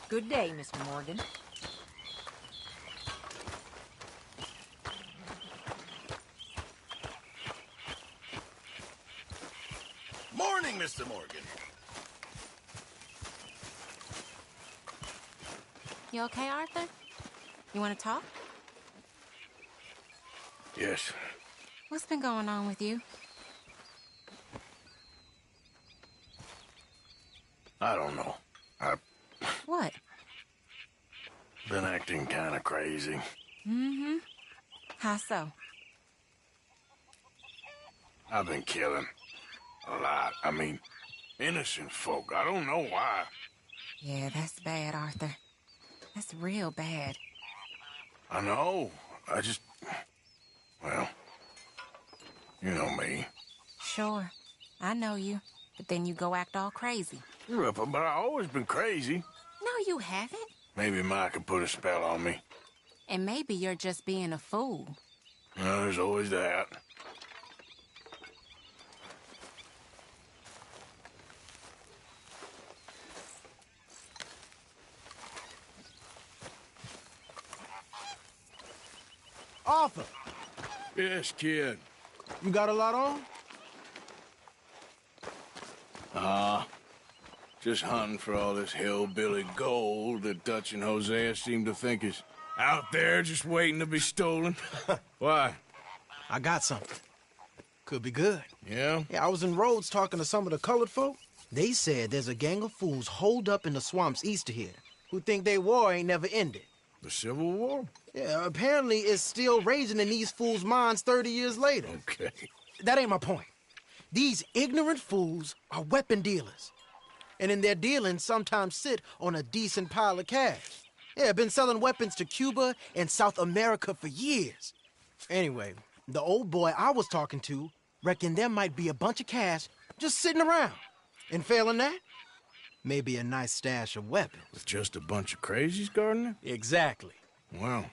Good day, Mr. Morgan. Morning, Mr. Morgan. You okay, Arthur? You want to talk? Yes. What's been going on with you? I don't know. I've What? been acting kind of crazy. Mm-hmm. How so? I've been killing. A lot. I mean, innocent folk. I don't know why. Yeah, that's bad, Arthur. That's real bad. I know. I just... Well, you know me. Sure. I know you. But then you go act all crazy. But I've always been crazy. No, you haven't. Maybe Ma could put a spell on me. And maybe you're just being a fool. No, there's always that. Arthur, Yes, kid. you got a lot on? Just hunting for all this hillbilly gold that Dutch and Hosea seem to think is out there just waiting to be stolen. Why? I got something. Could be good. Yeah? Yeah, I was in Rhodes talking to some of the colored folk. They said there's a gang of fools holed up in the swamps east of here who think their war ain't never ended. The Civil War? Yeah, apparently it's still raging in these fools' minds 30 years later. Okay. That ain't my point. These ignorant fools are weapon dealers. And in their dealings sometimes sit on a decent pile of cash. Yeah, been selling weapons to Cuba and South America for years. Anyway, the old boy I was talking to reckoned there might be a bunch of cash just sitting around. And failing that, maybe a nice stash of weapons. With just a bunch of crazies guarding it? Exactly. Well,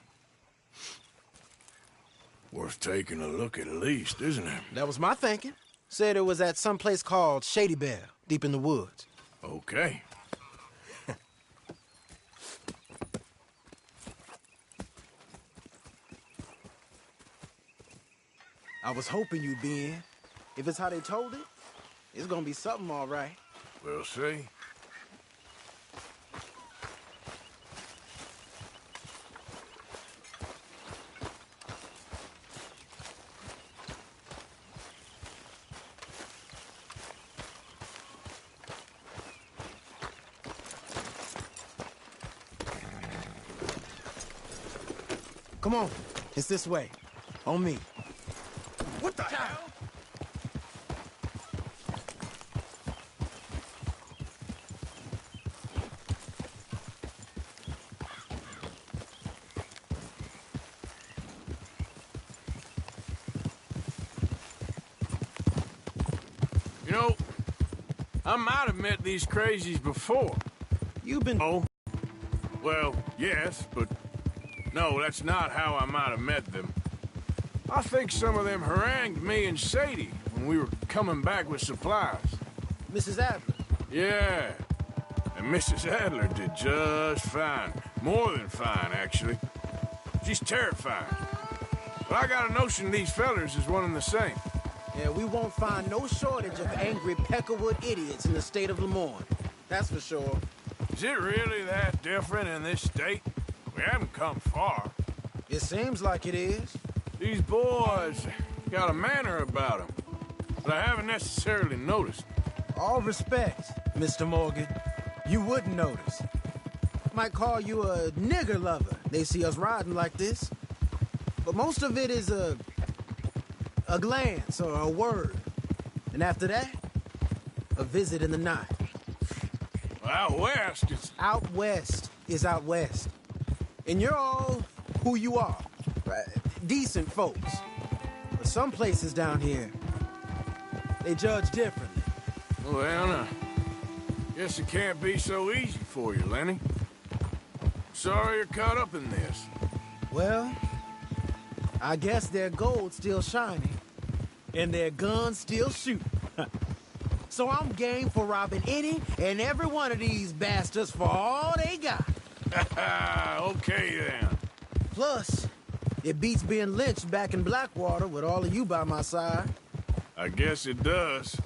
worth taking a look at least, isn't it? That was my thinking. Said it was at some place called Shady Belle, deep in the woods. Okay. I was hoping you'd be in. If it's how they told it, it's gonna be something all right. We'll see. Come on, it's this way. On me. What the hell? You know, I might have met these crazies before. You've been... Oh? Well, yes, but no, that's not how I might have met them. I think some of them harangued me and Sadie when we were coming back with supplies. Mrs. Adler. Yeah, and Mrs. Adler did just fine. More than fine, actually. She's terrifying. But I got a notion these fellers is one and the same. Yeah, we won't find no shortage of angry Peckerwood idiots in the state of Lemoyne. That's for sure. Is it really that different in this state? We haven't come far. It seems like it is. These boys got a manner about them that I haven't necessarily noticed. All respect, Mr. Morgan. You wouldn't notice. Might call you a nigger lover. They see us riding like this. But most of it is a glance or a word. And after that, a visit in the night. Out west, it's... Out west is out west. And you're all who you are. Right? Decent folks. But some places down here, they judge differently. Well, now, guess it can't be so easy for you, Lenny. Sorry you're caught up in this. Well, I guess their gold's still shining, and their guns still shoot. So I'm game for robbing any and every one of these bastards for all they got. Okay, then. Plus, it beats being lynched back in Blackwater with all of you by my side. I guess it does.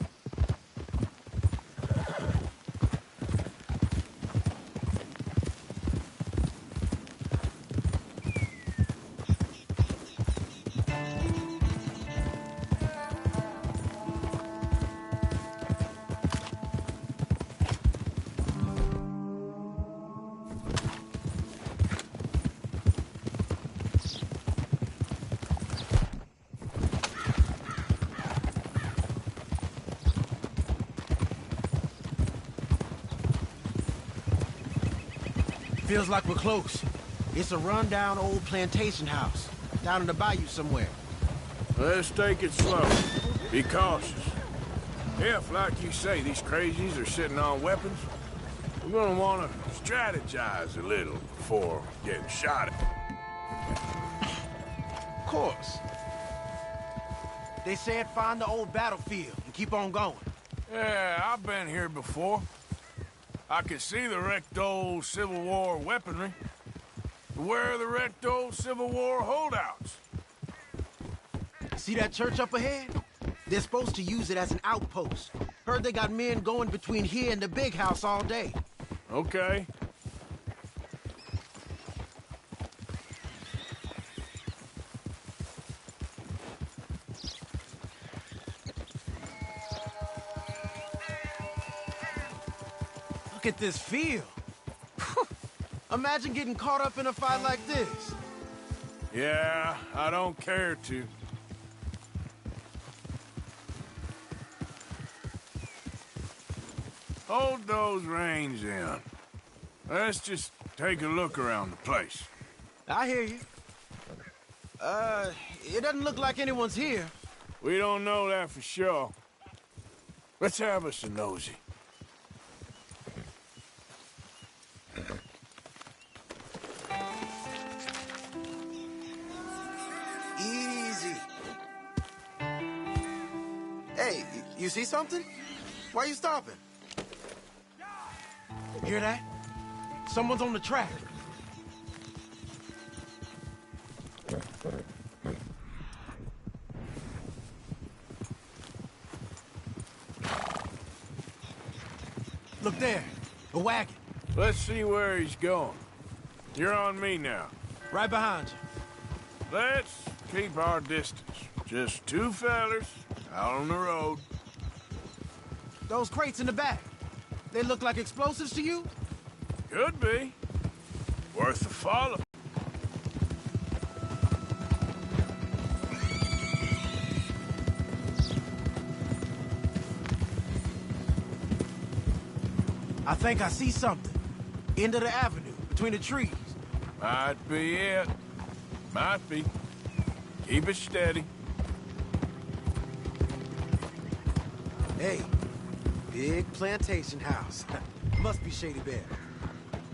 Feels like we're close. It's a rundown old plantation house, down in the bayou somewhere. Let's take it slow. Be cautious. If, like you say, these crazies are sitting on weapons, we're gonna want to strategize a little before getting shot at. Of course. They said find the old battlefield and keep on going. Yeah, I've been here before. I can see the wrecked old Civil War weaponry. Where are the wrecked old Civil War holdouts? See that church up ahead? They're supposed to use it as an outpost. Heard they got men going between here and the big house all day. Okay. Look at this field. Imagine getting caught up in a fight like this. Yeah, I don't care to. Hold those reins in. Let's just take a look around the place. I hear you. It doesn't look like anyone's here. We don't know that for sure. Let's have us a nosy. Easy. Hey, you see something? Why you stopping? Hear that? Someone's on the track. Look there, a wagon. Let's see where he's going. You're on me now. Right behind you. Let's keep our distance. Just two fellers out on the road. Those crates in the back, they look like explosives to you? Could be. Worth a follow. I think I see something. End of the avenue, between the trees. Might be it. Might be. Keep it steady. Hey, big plantation house. Must be Shady Bear.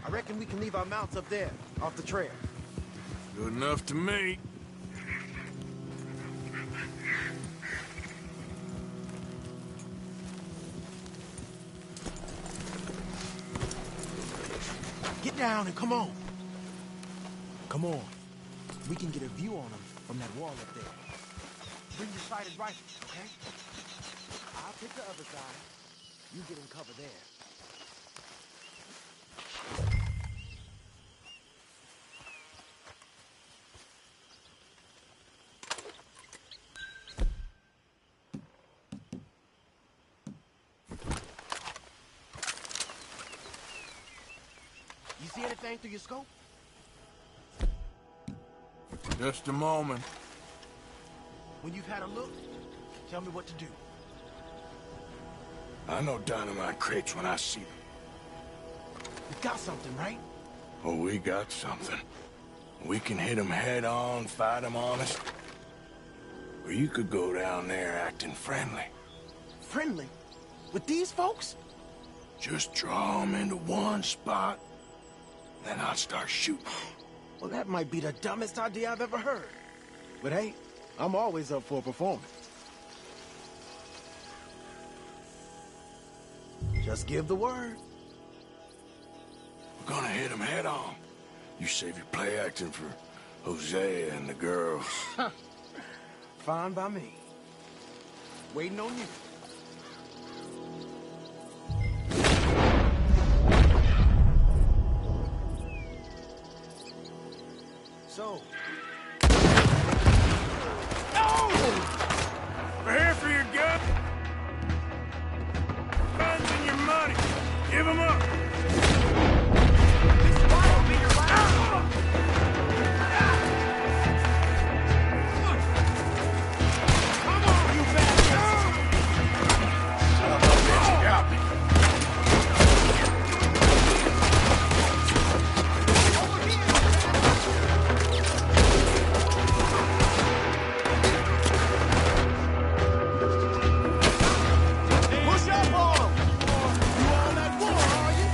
I reckon we can leave our mounts up there, off the trail. Good enough to me. Get down and come on. Come on. We can get a view on them from that wall up there. Bring your sighted rifles, okay? I'll take the other side. You get in cover there. You see anything through your scope? Just a moment. When you've had a look, tell me what to do. I know dynamite crates when I see them. We've got something, right? Oh, we got something. We can hit them head on, fight them honest. Or you could go down there acting friendly. Friendly? With these folks? Just draw them into one spot, then I'll start shooting. Well, that might be the dumbest idea I've ever heard. But hey, I'm always up for a performance. Just give the word. We're gonna hit him head on. You save your play acting for Hosea and the girls. Fine by me. Waiting on you. So... No! We're here for your gun. Guns and your money. Give them up. This spot will be your last. Come on, you bastards! Son of a bitch, you got me. Push up on him! You on that war, are you?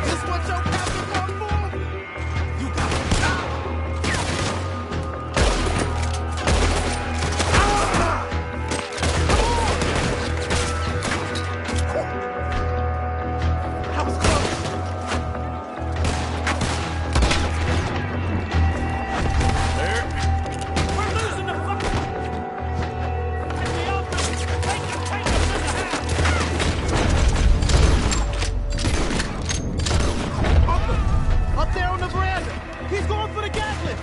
This what your captain fought for? You got That was close. There. We're losing the fuck. Get the office. Take us to the house. Up there on the veranda. He's going for the Gatling.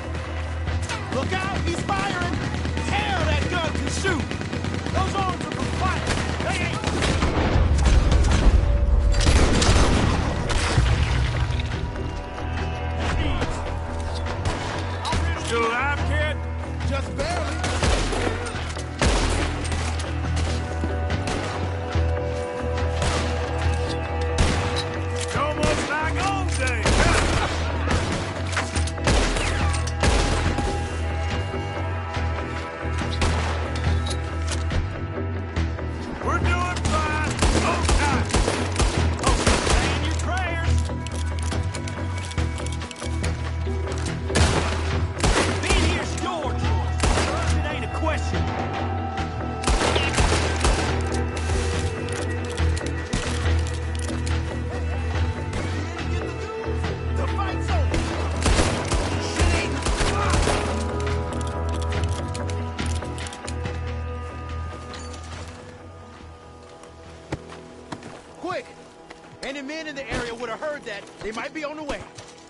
Look out, he's firing. Hell, that gun can shoot. Those arms are from fire. They ain't. Still alive, kid? Just barely. It's almost like old days. We're doing fine. Hold tight. Saying your prayers. Being here's yours. It ain't a question. The fight's over. Quick! Any men in the area would have heard that. They might be on the way.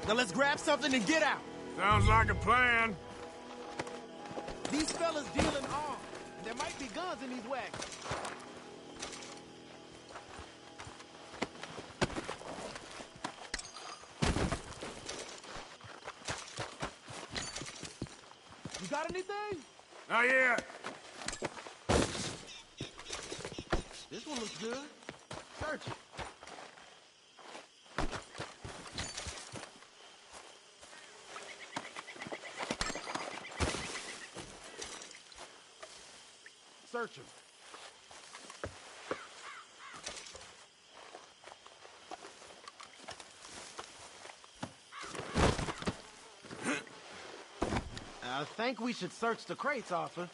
Now let's grab something and get out. Sounds like a plan. These fellas dealing arms. There might be guns in these wagons. You got anything? Not yet. This one looks good. Search it. Search him. I think we should search the crates, Arthur.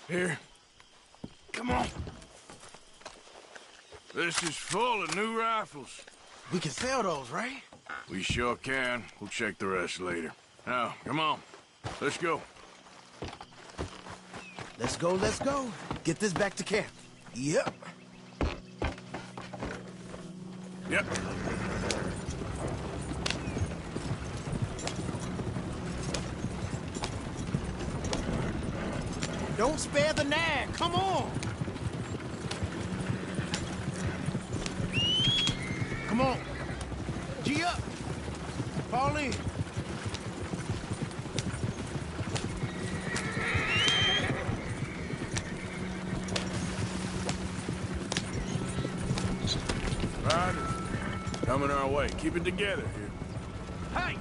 Here. Come on. This is full of new rifles. We can sell those, right? We sure can. We'll check the rest later. Now, come on. Let's go. Let's go, let's go. Get this back to camp. Yep. Yep. Don't spare the nag. Come on. Come on. G up. Fall in. Riders. Coming our way. Keep it together here. Hey!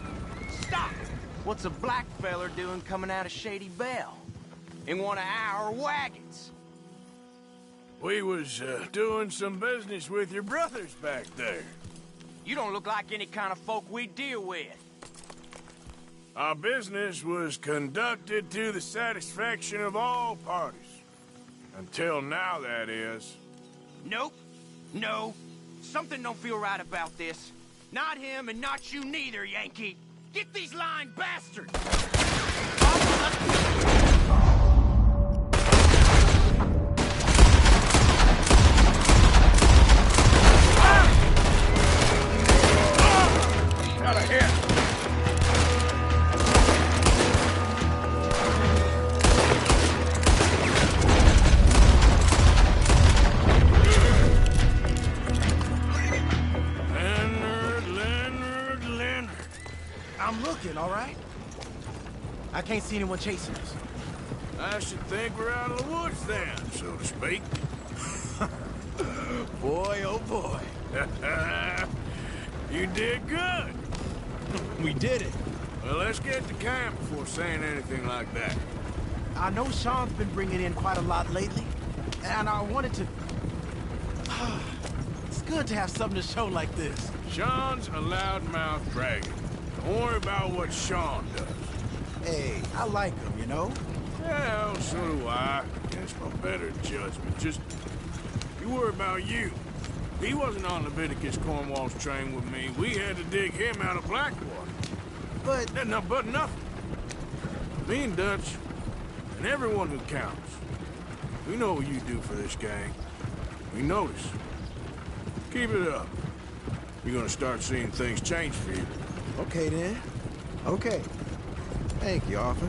Stop! What's a black feller doing coming out of Shady Belle? In one of our wagons? We was doing some business with your brothers back there. You don't look like any kind of folk we deal with. Our business was conducted to the satisfaction of all parties. Until now, that is. Nope. No. Something don't feel right about this. Not him and not you neither, Yankee. Get these lying bastards! Got a hit. Leonard. I'm looking, all right? I can't see anyone chasing us. I should think we're out of the woods then, so to speak. Boy, oh boy. You did good. We did it. Well, let's get to camp before saying anything like that. I know Sean's been bringing in quite a lot lately, and I wanted to... It's good to have something to show like this. Sean's a loudmouth bragger. Don't worry about what Sean does. Hey, I like him, you know? Well, so do I. Against my better judgment. Just, you worry about you. He wasn't on Leviticus Cornwall's train with me. We had to dig him out of Blackwater. But... But nothing. Me and Dutch, and everyone who counts. We know what you do for this gang. We notice. Keep it up. You're gonna start seeing things change for you. Okay, then. Okay. Thank you, Arthur.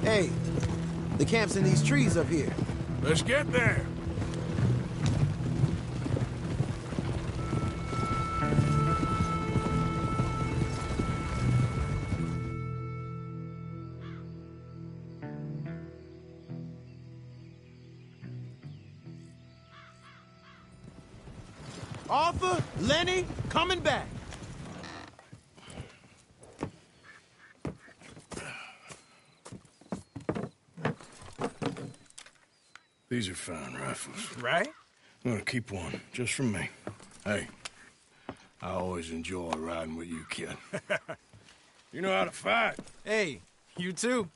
Hey, the camp's in these trees up here. Let's get there. Arthur, Lenny, coming back. These are fine rifles. Right? I'm gonna keep one, just for me. Hey, I always enjoy riding with you, kid. You know how to fight. Hey, you too.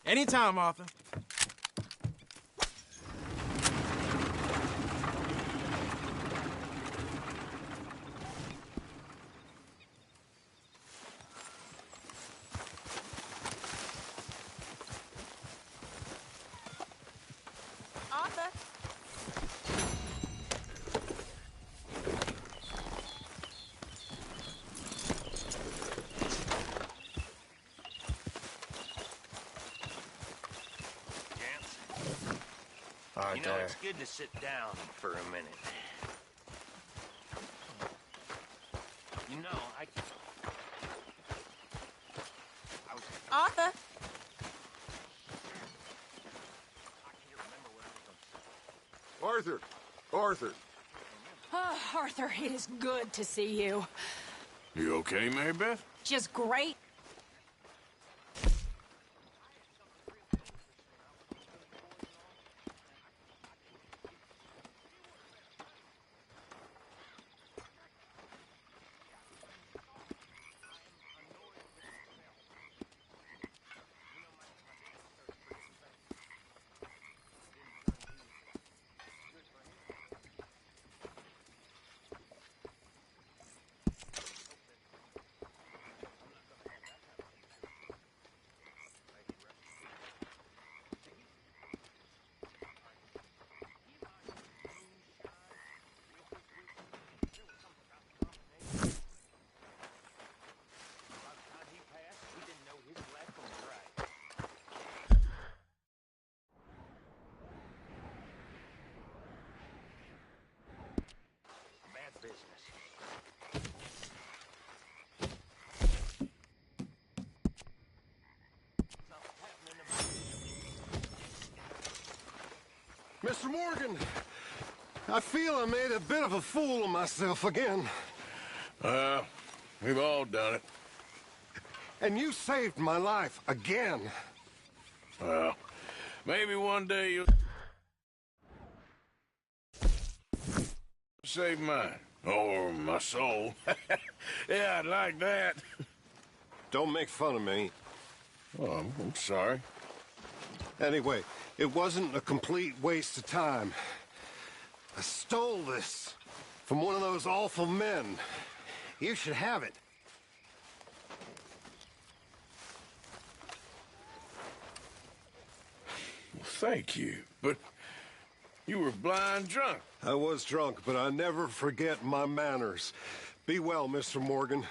Anytime, Arthur. Arthur? You know, it's good to sit down for a minute. You know, I was... Arthur? I can't remember what I was Arthur! Arthur! Oh, Arthur, it is good to see you. You okay, Mary Beth? Just great. Mr. Morgan, I feel I made a bit of a fool of myself again. We've all done it. And you saved my life again. Well, maybe one day you'll save mine. Or my soul. Yeah, I'd like that. Don't make fun of me. Oh, I'm sorry. Anyway, it wasn't a complete waste of time. I stole this from one of those awful men. You should have it. Well, thank you. But you were blind drunk. I was drunk, but I never forget my manners. Be well, Mr. Morgan.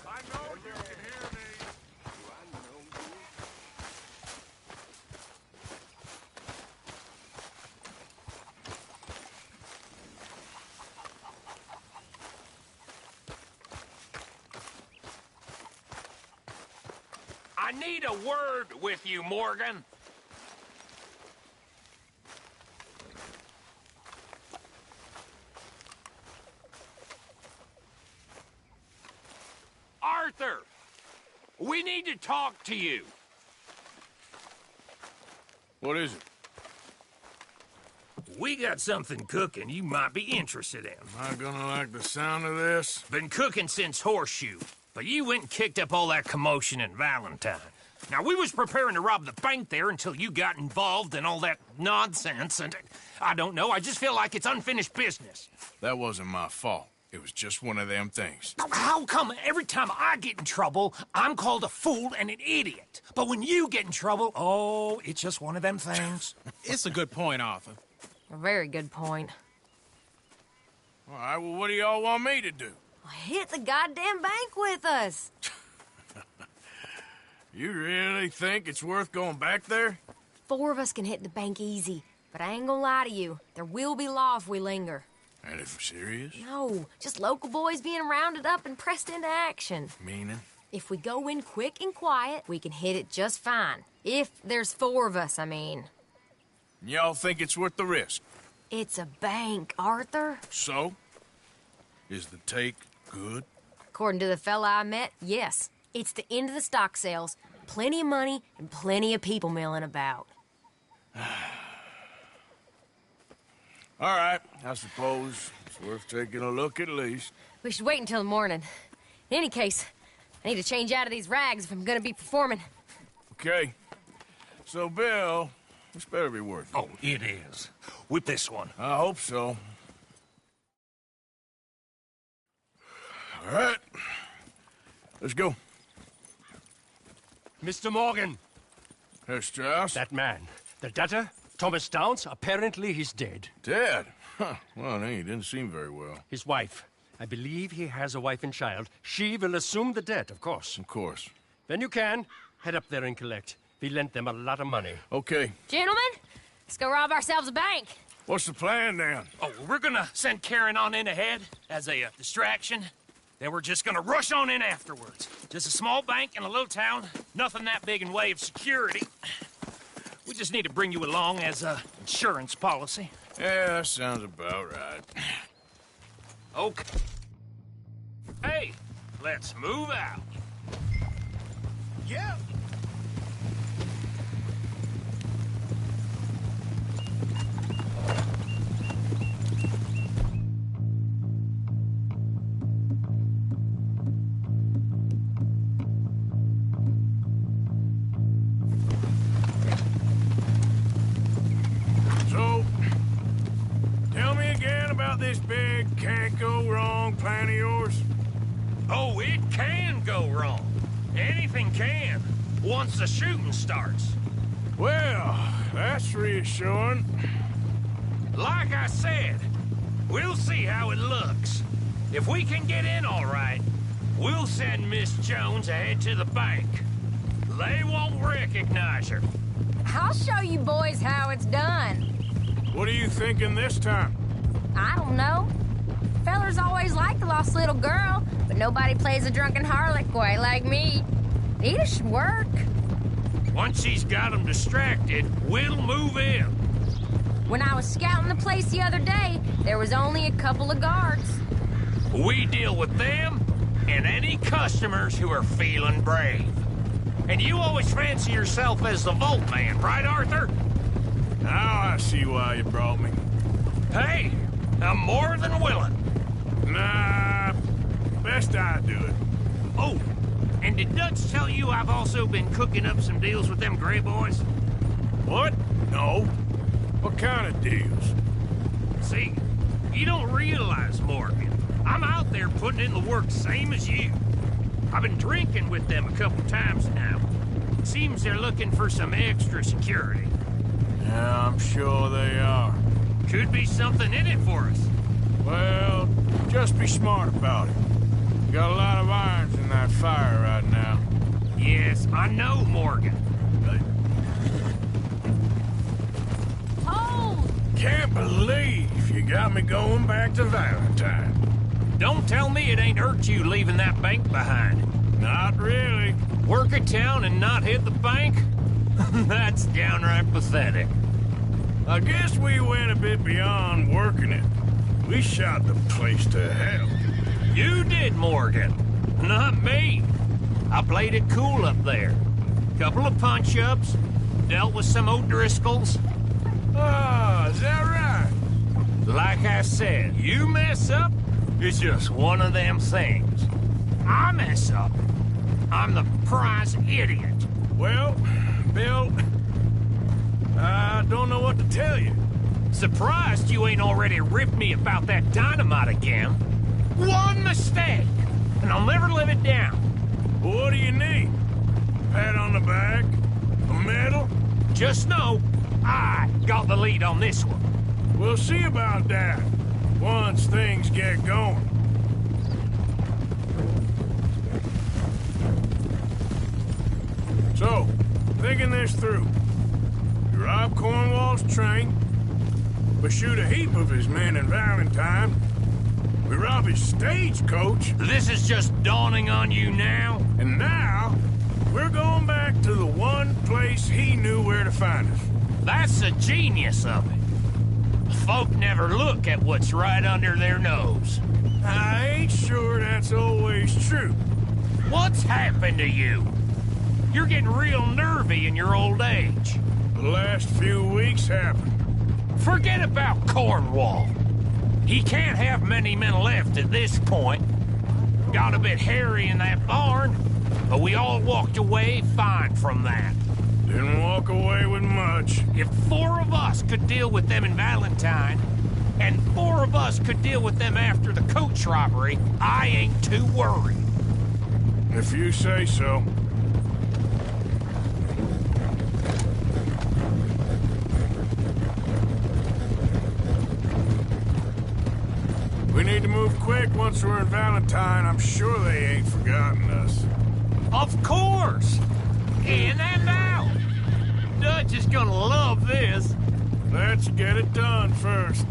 I know you can hear me. I need a word with you, Morgan. Arthur, we need to talk to you. What is it? We got something cooking you might be interested in. Am I gonna like the sound of this? Been cooking since Horseshoe, but you went and kicked up all that commotion in Valentine. Now, we was preparing to rob the bank there until you got involved in all that nonsense, and I don't know, I just feel like it's unfinished business. That wasn't my fault. It was just one of them things. How come every time I get in trouble, I'm called a fool and an idiot? But when you get in trouble, oh, it's just one of them things. It's a good point, Arthur. A very good point. All right, well, what do y'all want me to do? Hit the goddamn bank with us. You really think it's worth going back there? 4 of us can hit the bank easy, but I ain't gonna lie to you. There will be law if we linger. And if serious? No, just local boys being rounded up and pressed into action. Meaning? If we go in quick and quiet, we can hit it just fine. If there's 4 of us, I mean. Y'all think it's worth the risk? It's a bank, Arthur. So? Is the take good? According to the fella I met, yes. It's the end of the stock sales. Plenty of money and plenty of people milling about. All right, I suppose it's worth taking a look at least. We should wait until the morning. In any case, I need to change out of these rags if I'm gonna be performing. Okay. So, Bill, this better be worth it. Oh, it is. With this one. I hope so. All right. Let's go. Mr. Morgan, Herr Strauss? that man, the debtor, Thomas Downs, apparently he's dead. Dead? Huh. Well, no, he didn't seem very well. His wife, I believe he has a wife and child. She will assume the debt, of course. Of course. When you can, head up there and collect. We lent them a lot of money. Okay. Gentlemen, let's go rob ourselves a bank. What's the plan, then? Oh, we're gonna send Karen on in ahead as a distraction. Then we're just gonna rush on in afterwards. Just a small bank in a little town. Nothing that big in way of security. We just need to bring you along as a insurance policy. Yeah, that sounds about right. Okay. Hey, let's move out. Yeah. So, tell me again about this big can't-go-wrong plan of yours. Oh, it can go wrong. Anything can, once the shooting starts. Well, that's reassuring. Like I said, we'll see how it looks. If we can get in all right, we'll send Miss Jones ahead to the bank. They won't recognize her. I'll show you boys how it's done. What are you thinking this time? I don't know. Fellers always like the lost little girl, but nobody plays a drunken harlot quite like me. Nita should work. Once she's got them distracted, we'll move in. When I was scouting the place the other day, there was only a couple of guards. We deal with them and any customers who are feeling brave. And you always fancy yourself as the Vault Man, right, Arthur? Now I see why you brought me. Hey, I'm more than willing. Nah, best I do it. Oh, and did Dutch tell you I've also been cooking up some deals with them Gray Boys? What? No. What kind of deals? See, you don't realize, Morgan. I'm out there putting in the work same as you. I've been drinking with them a couple times now. Seems they're looking for some extra security. Yeah, I'm sure they are. Could be something in it for us. Well, just be smart about it. Got a lot of irons in that fire right now. Yes, I know, Morgan. Hold! Can't believe you got me going back to Valentine. Don't tell me it ain't hurt you leaving that bank behind. Not really. Work a town and not hit the bank? That's downright pathetic. I guess we went a bit beyond working it. We shot the place to hell. You did, Morgan. Not me. I played it cool up there. Couple of punch-ups, dealt with some O'Driscolls. Ah, is that right? Like I said, you mess up, it's just one of them things. I mess up, I'm the prize idiot. Well, Bill, I don't know what to tell you. Surprised you ain't already ripped me about that dynamite again. One mistake, and I'll never live it down. What do you need? Pat on the back? A medal? Just know, I got the lead on this one. We'll see about that once things get going. So, thinking this through. You rob Cornwall's train. We shoot a heap of his men in Valentine. We rob his stagecoach. This is just dawning on you now? And now, we're going back to the one place he knew where to find us. That's the genius of it. Folk never look at what's right under their nose. I ain't sure that's always true. What's happened to you? You're getting real nervy in your old age. The last few weeks happened. Forget about Cornwall. He can't have many men left at this point. Got a bit hairy in that barn, but we all walked away fine from that. Didn't walk away with much. If 4 of us could deal with them in Valentine, and 4 of us could deal with them after the coach robbery, I ain't too worried. If you say so. We need to move quick once we're in Valentine. I'm sure they ain't forgotten us. Of course! In and out! Dutch is gonna love this. Let's get it done first.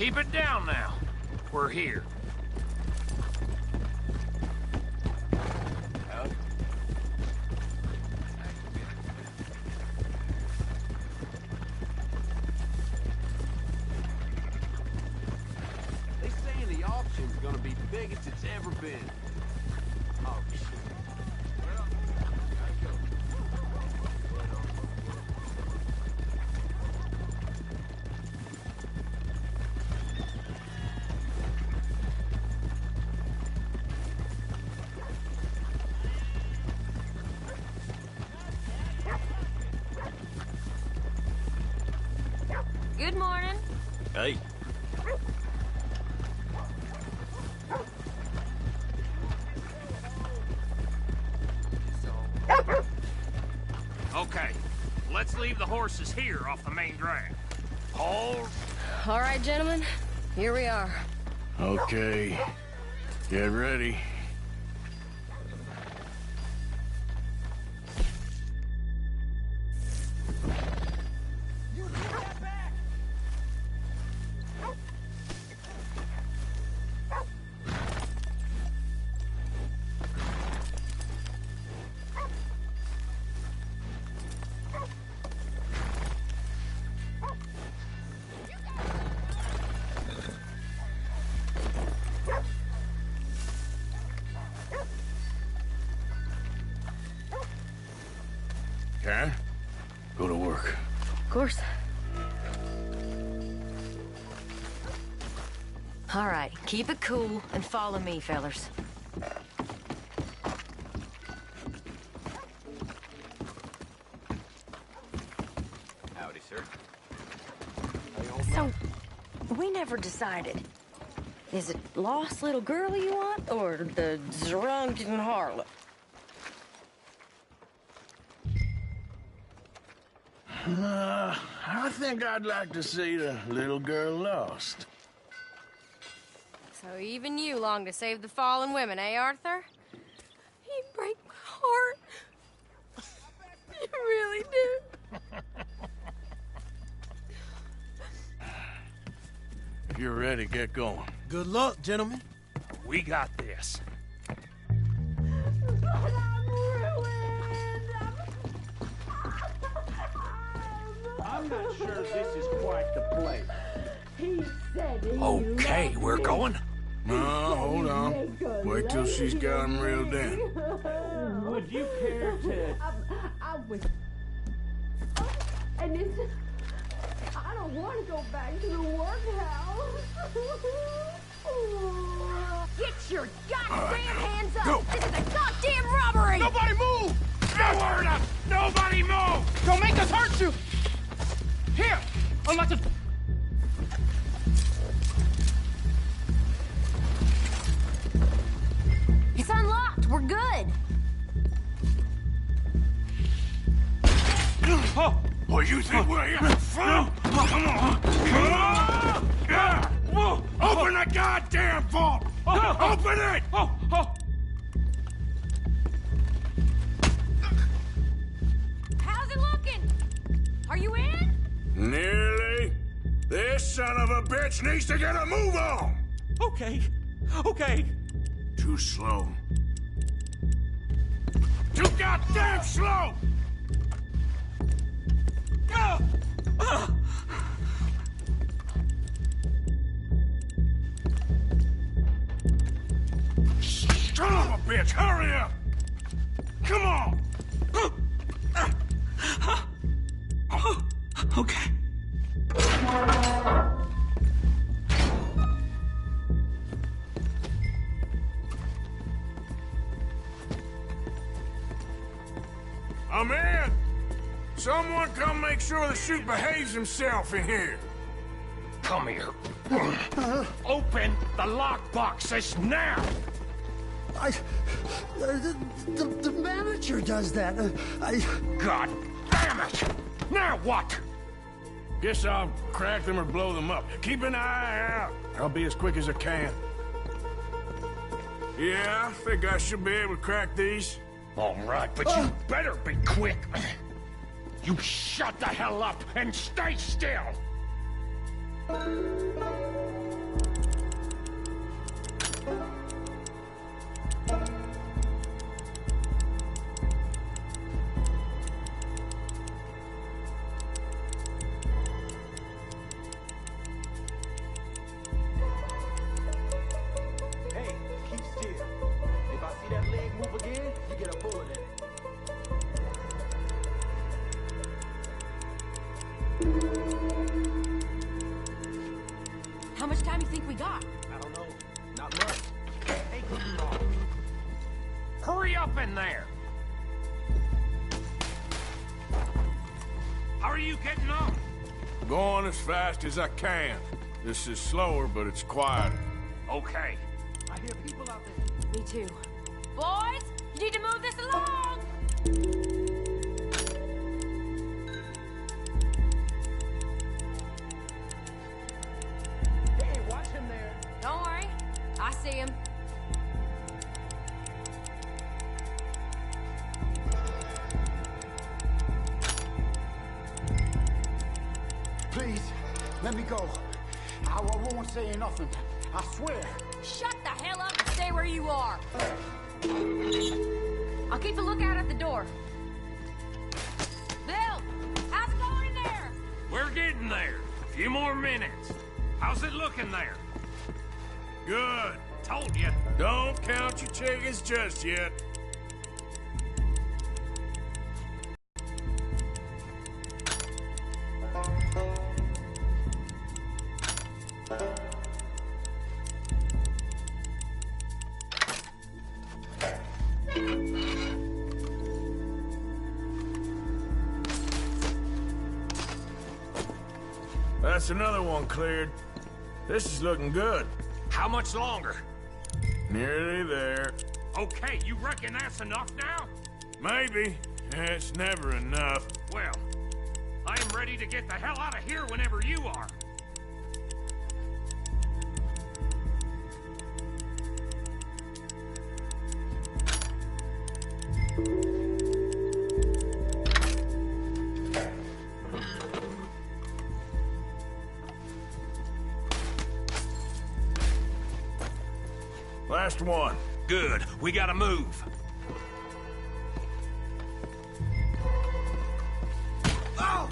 Keep it down now. We're here. They saying the auction's gonna be the biggest it's ever been. Oh, shit. Well, gotta go. Good morning. Hey. Okay, let's leave the horses here off the main drag. Hold. All right, gentlemen, here we are. Okay. Get ready. Karen, go to work. Of course. All right, keep it cool and follow me, fellers. Howdy, sir. So, we never decided. Is it lost little girl you want, or the drunken harlot? I think I'd like to see the little girl lost. So even you long to save the fallen women, eh, Arthur? You break my heart. You really do. If you're ready, get going. Good luck, gentlemen. We got this. I'm not sure this is quite the place. Okay, we're going. No, hold on. Wait till she's got him reeled in. Would you care to... I was... And it's... I don't want to go back to the workhouse. Get your goddamn hands up! Go. This is a goddamn robbery! Nobody move! No word up! Nobody move! Don't make us hurt you! Here! Unless it's... It's unlocked. We're good. Oh, what you think we're here from? Come on. Come on. Yeah. Open the goddamn vault. Open it. How's it looking? Are you in? Nearly. This son of a bitch needs to get a move on. Okay. Too slow. Too goddamn slow. Son of a bitch, hurry up. Come on. Okay. I'm in. Someone come make sure the chute behaves himself in here. Come here. Open the lockboxes now! The manager does that. God damn it! Now what? Guess I'll crack them or blow them up. Keep an eye out. I'll be as quick as I can. Yeah, I think I should be able to crack these. All right, but you better be quick. You shut the hell up and stay still! Hurry up in there! How are you getting on? Going as fast as I can. This is slower, but it's quieter. Okay. I hear people out there. Me too. Boys, you need to move this along! Hey, watch him there. Don't worry. I see him. Please, let me go. I won't say nothing. I swear. Shut the hell up and stay where you are. I'll keep a lookout at the door. Bill, how's it going in there? We're getting there. A few more minutes. How's it looking there? Good. Told you. Don't count your chickens just yet. That's another one cleared. This is looking good. How much longer? Nearly there. Okay, you reckon that's enough now? Maybe. It's never enough. Well, I am ready to get the hell out of here whenever you are. Last one. Good. We gotta move. Oh!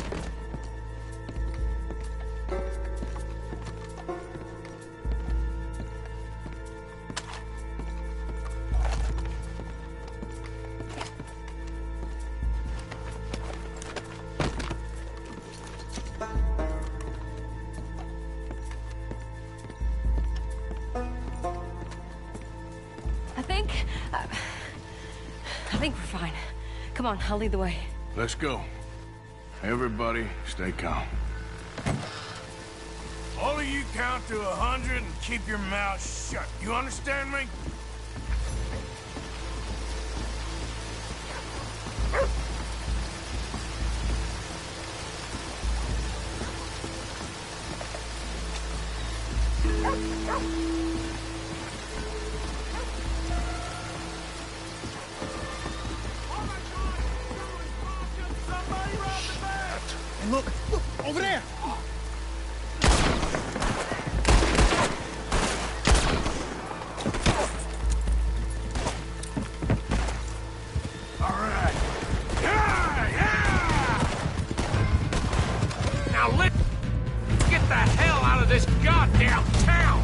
I think we're fine. Come on, I'll lead the way. Let's go. Everybody, stay calm. All of you count to 100 and keep your mouth shut. You understand me? And look, over there! All right. Yeah! Now let's get the hell out of this goddamn town!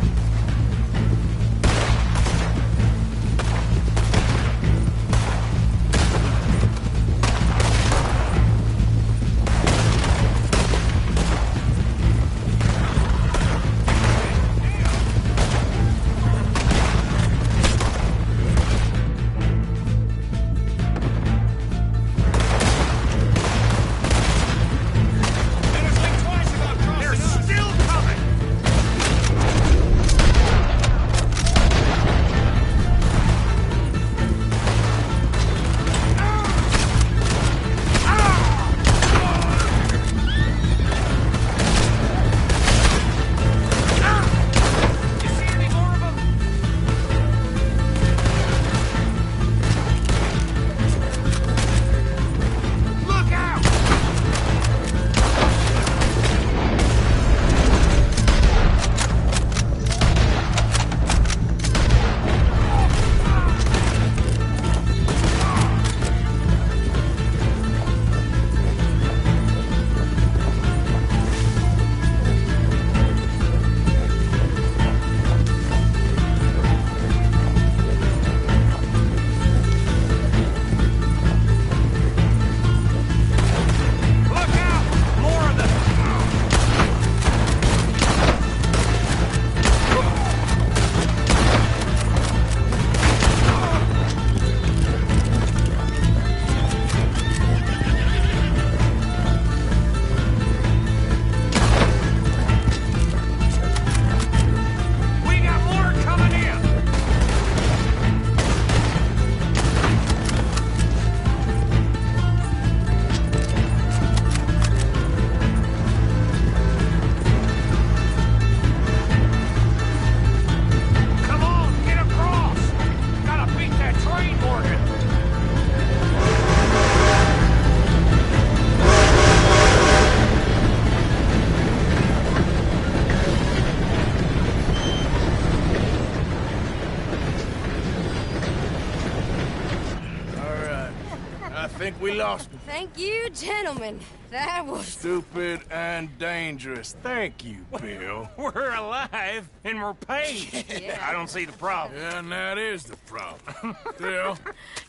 think we lost him. Thank you, gentlemen. That was... Stupid and dangerous. Thank you, Bill. We're alive and we're paid. Yeah. I don't see the problem. Yeah, and that is the problem. Still,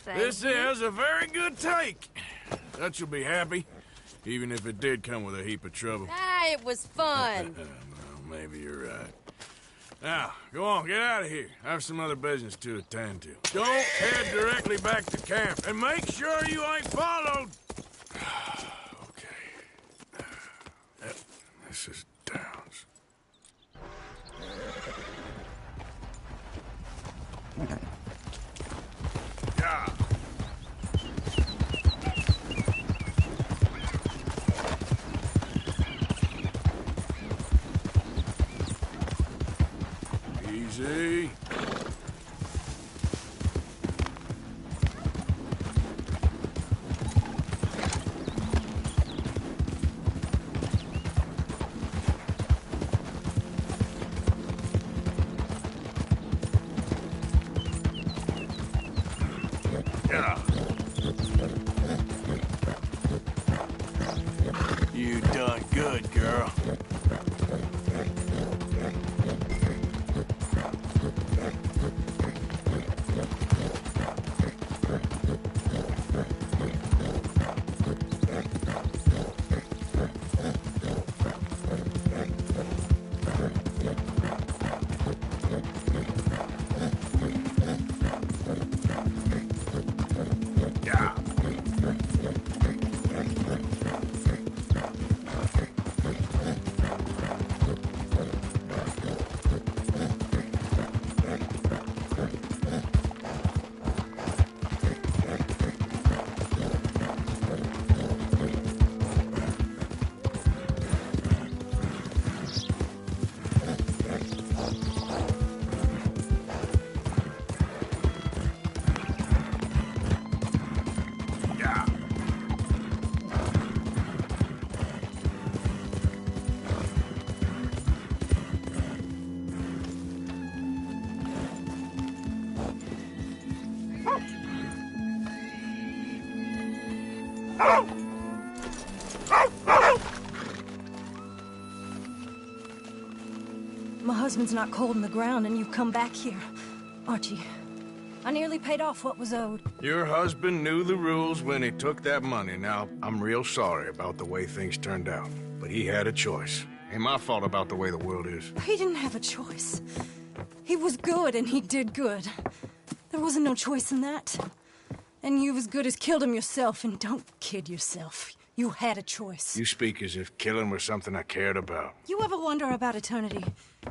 this you. is a very good take. Dutch will be happy, even if it did come with a heap of trouble. Ah, it was fun. Well, maybe you're right. Now, go on, get out of here. I have some other business to attend to. Don't head directly back to camp, and make sure you ain't followed. Okay. Yep, this is Downs. Yeah. Easy. Yeah. You done good, girl. Yeah. Yeah. My husband's not cold in the ground, and you've come back here. Archie, I nearly paid off what was owed. Your husband knew the rules when he took that money. Now, I'm real sorry about the way things turned out. But he had a choice. Ain't my fault about the way the world is. He didn't have a choice. He was good, and he did good. There wasn't no choice in that. And you as good as killed him yourself, and don't kid yourself. You had a choice. You speak as if killing was something I cared about. You ever wonder about eternity?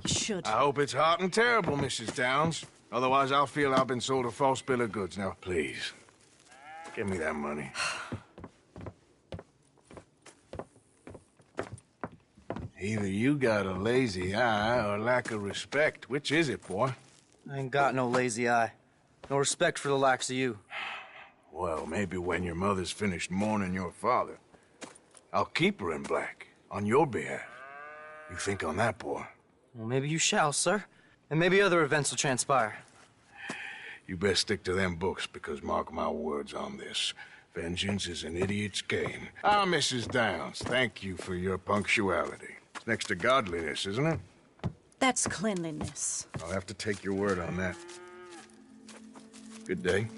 You should. I hope it's hot and terrible, Mrs. Downs. Otherwise, I'll feel I've been sold a false bill of goods. Now, please, give me that money. Either you got a lazy eye or lack of respect. Which is it, boy? I ain't got no lazy eye. No respect for the likes of you. Well, maybe when your mother's finished mourning your father, I'll keep her in black on your behalf. You think on that, boy? Well, maybe you shall, sir. And maybe other events will transpire. You best stick to them books, because mark my words on this. Vengeance is an idiot's game. Ah, Mrs. Downs, thank you for your punctuality. It's next to godliness, isn't it? That's cleanliness. I'll have to take your word on that. Good day.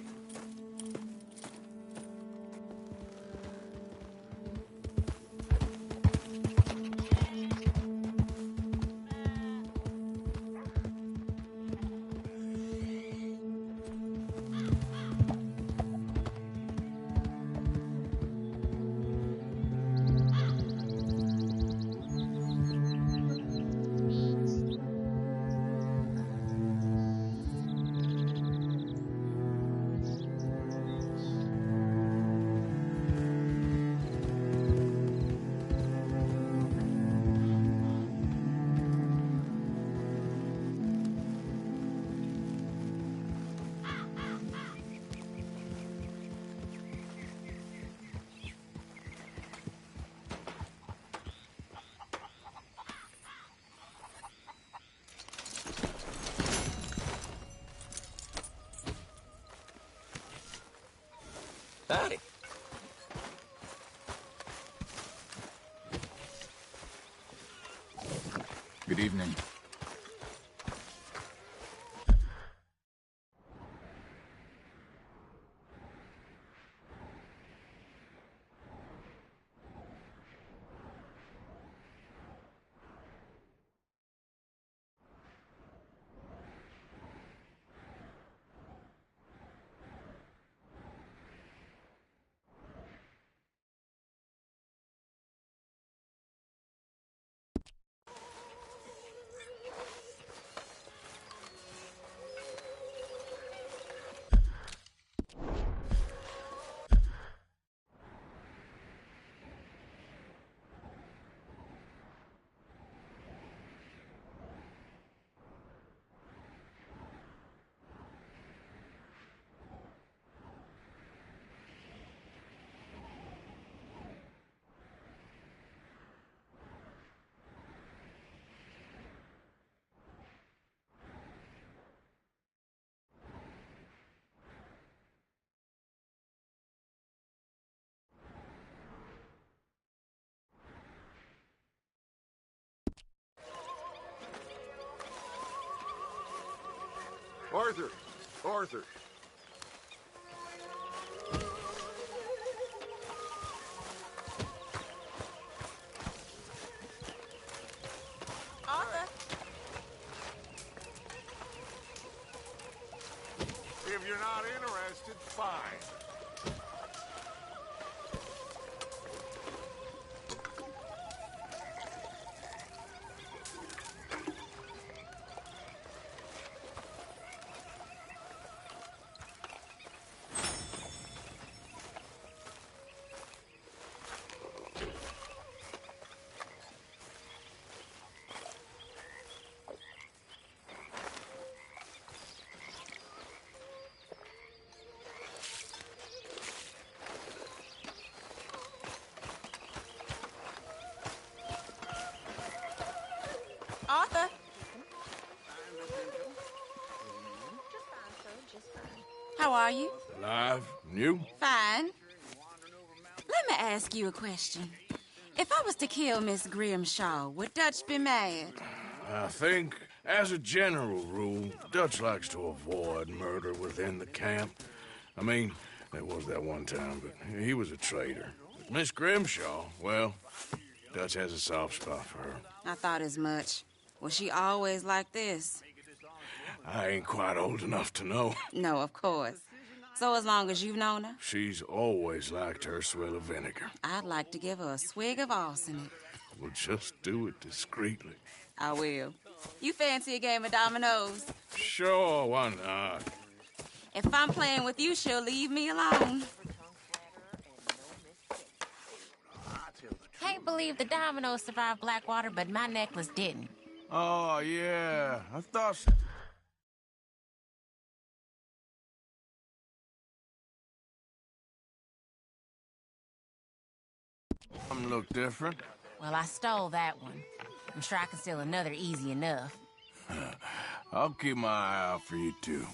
Howdy. Good evening. Arthur! Arthur! Arthur? If you're not interested, fine. Arthur? How are you? Alive? And you? Fine. Let me ask you a question. If I was to kill Miss Grimshaw, would Dutch be mad? I think, as a general rule, Dutch likes to avoid murder within the camp. I mean, there was that one time, but he was a traitor. Miss Grimshaw, well, Dutch has a soft spot for her. I thought as much. Was she always like this? I ain't quite old enough to know. No, of course. So as long as you've known her? She's always liked her swill of vinegar. I'd like to give her a swig of arsenic. We'll just do it discreetly. I will. You fancy a game of dominoes? Sure, why not? If I'm playing with you, she'll leave me alone. Can't believe the dominoes survived Blackwater, but my necklace didn't. Oh, yeah. I thought... Some look different. Well, I stole that one. I'm sure I can steal another easy enough. I'll keep my eye out for you, too.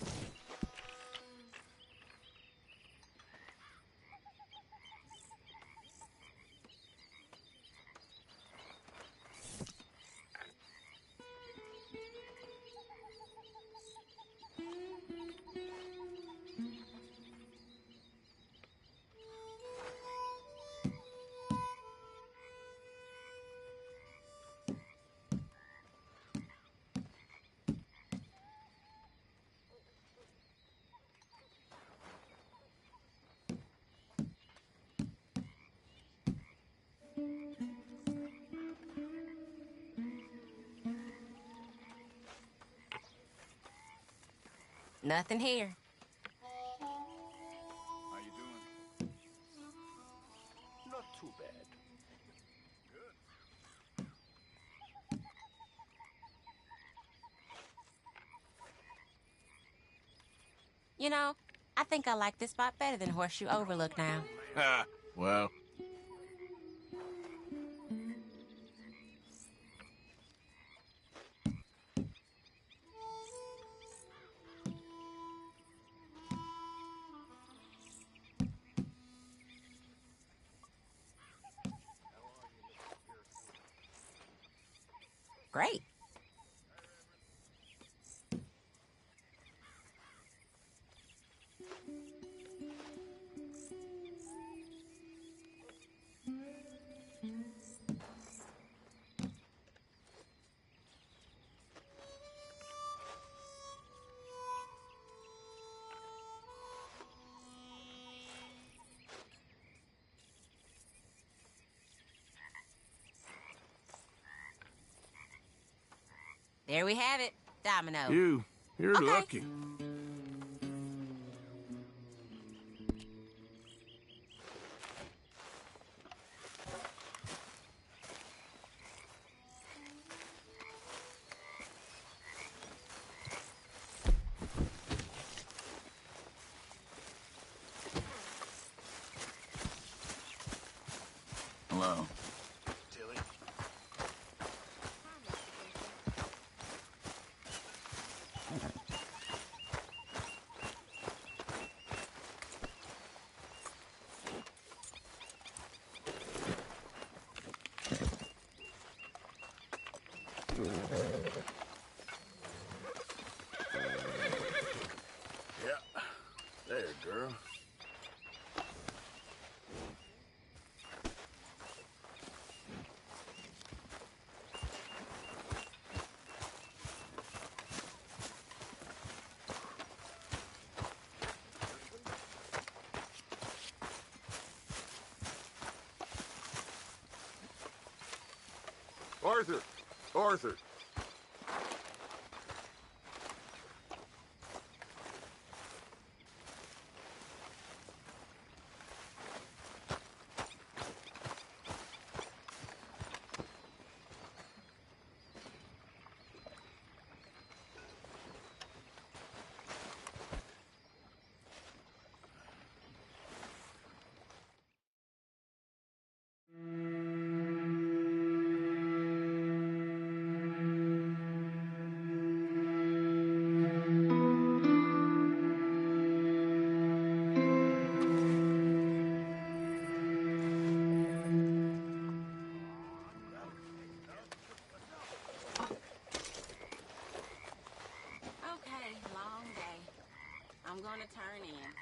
Nothing here. How you doing? Not too bad. You know, I think I like this spot better than Horseshoe Overlook now. Ha! Well... Great. There we have it. Domino. You're Okay. lucky. Hello. Tilly. Yeah. There, girl. Arthur! Arthur! Okay, long day. I'm gonna turn in.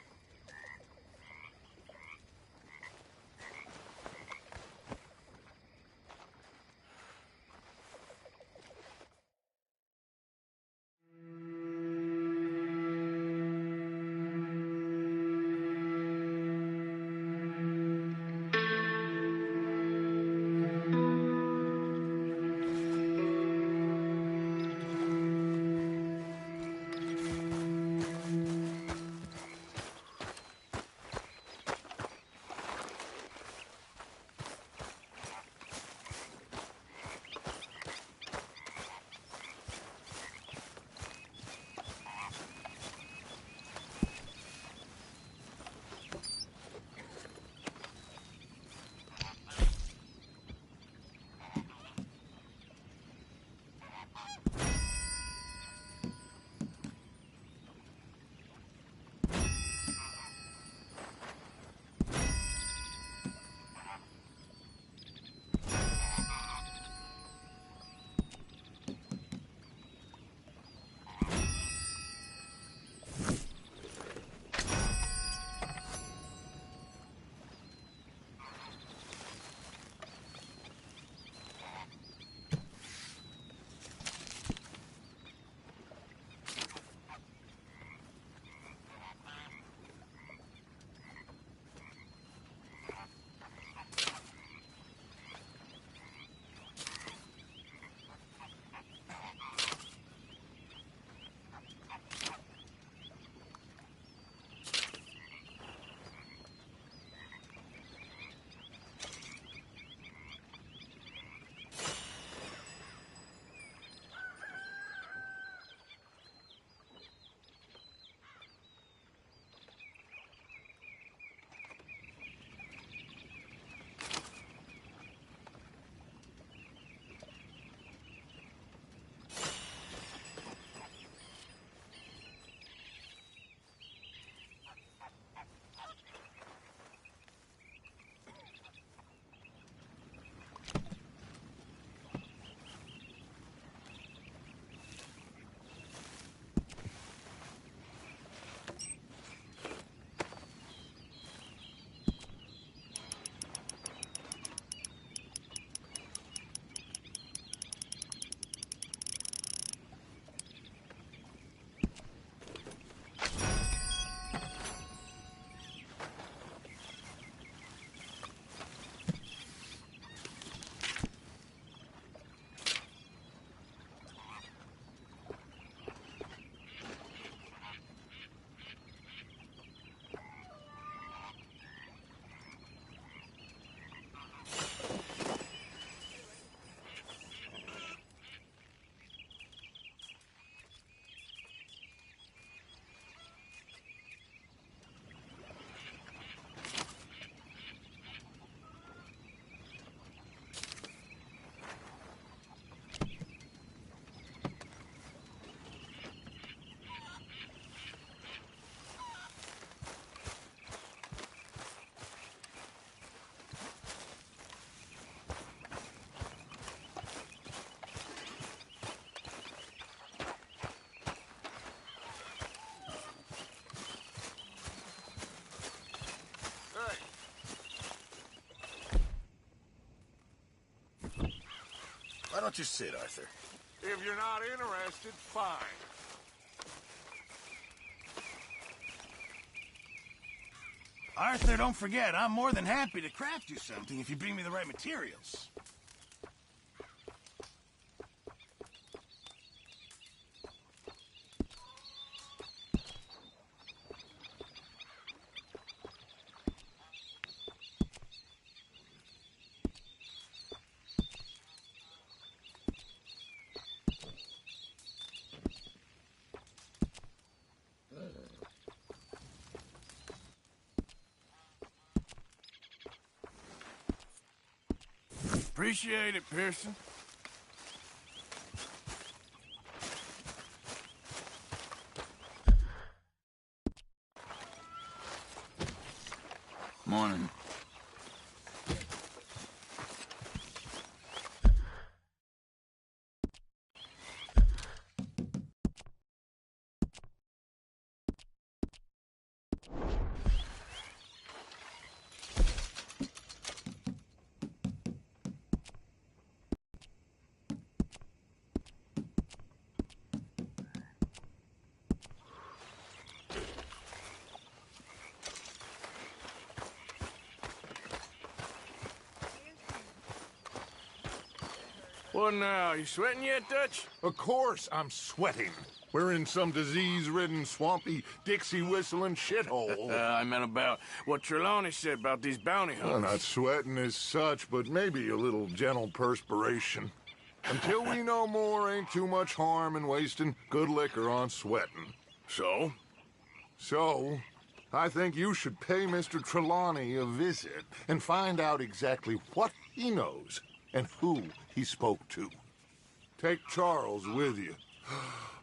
don't you sit, Arthur? If you're not interested, fine. Arthur, don't forget, I'm more than happy to craft you something if you bring me the right materials. Appreciate it, Pearson. Morning. What now? You sweating yet, Dutch? Of course I'm sweating. We're in some disease-ridden, swampy, Dixie-whistling shithole. I meant about what Trelawney said about these bounty hunters. Well, not sweating as such, but maybe a little gentle perspiration. Until we know more, ain't too much harm in wasting good liquor on sweating. So? So, I think you should pay Mr. Trelawney a visit and find out exactly what he knows and who he spoke to. Take Charles with you.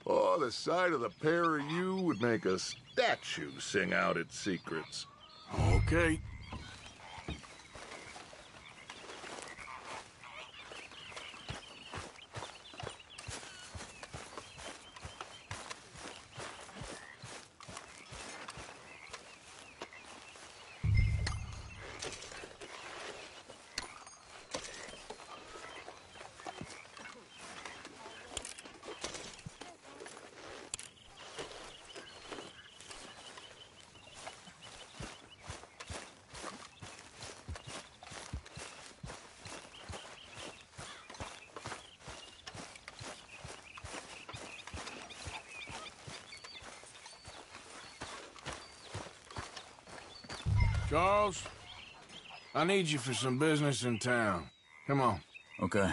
Oh, the sight of the pair of you would make a statue sing out its secrets. Okay. Charles, I need you for some business in town. Come on. Okay.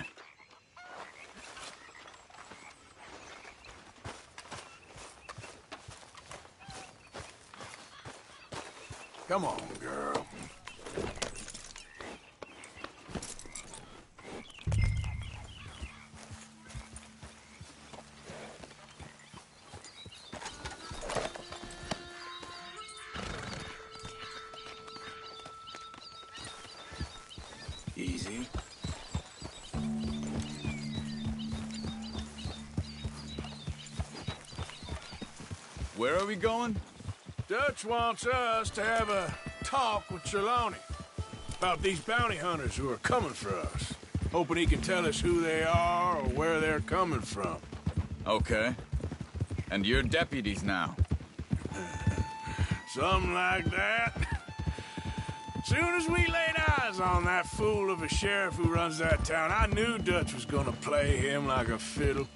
Come on, girl. Easy. Where are we going? Dutch wants us to have a talk with Trelawney about these bounty hunters who are coming for us. Hoping he can tell us who they are or where they're coming from. Okay. And you're deputies now? Something like that. Soon as we laid eyes on that fool of a sheriff who runs that town, I knew Dutch was gonna play him like a fiddle.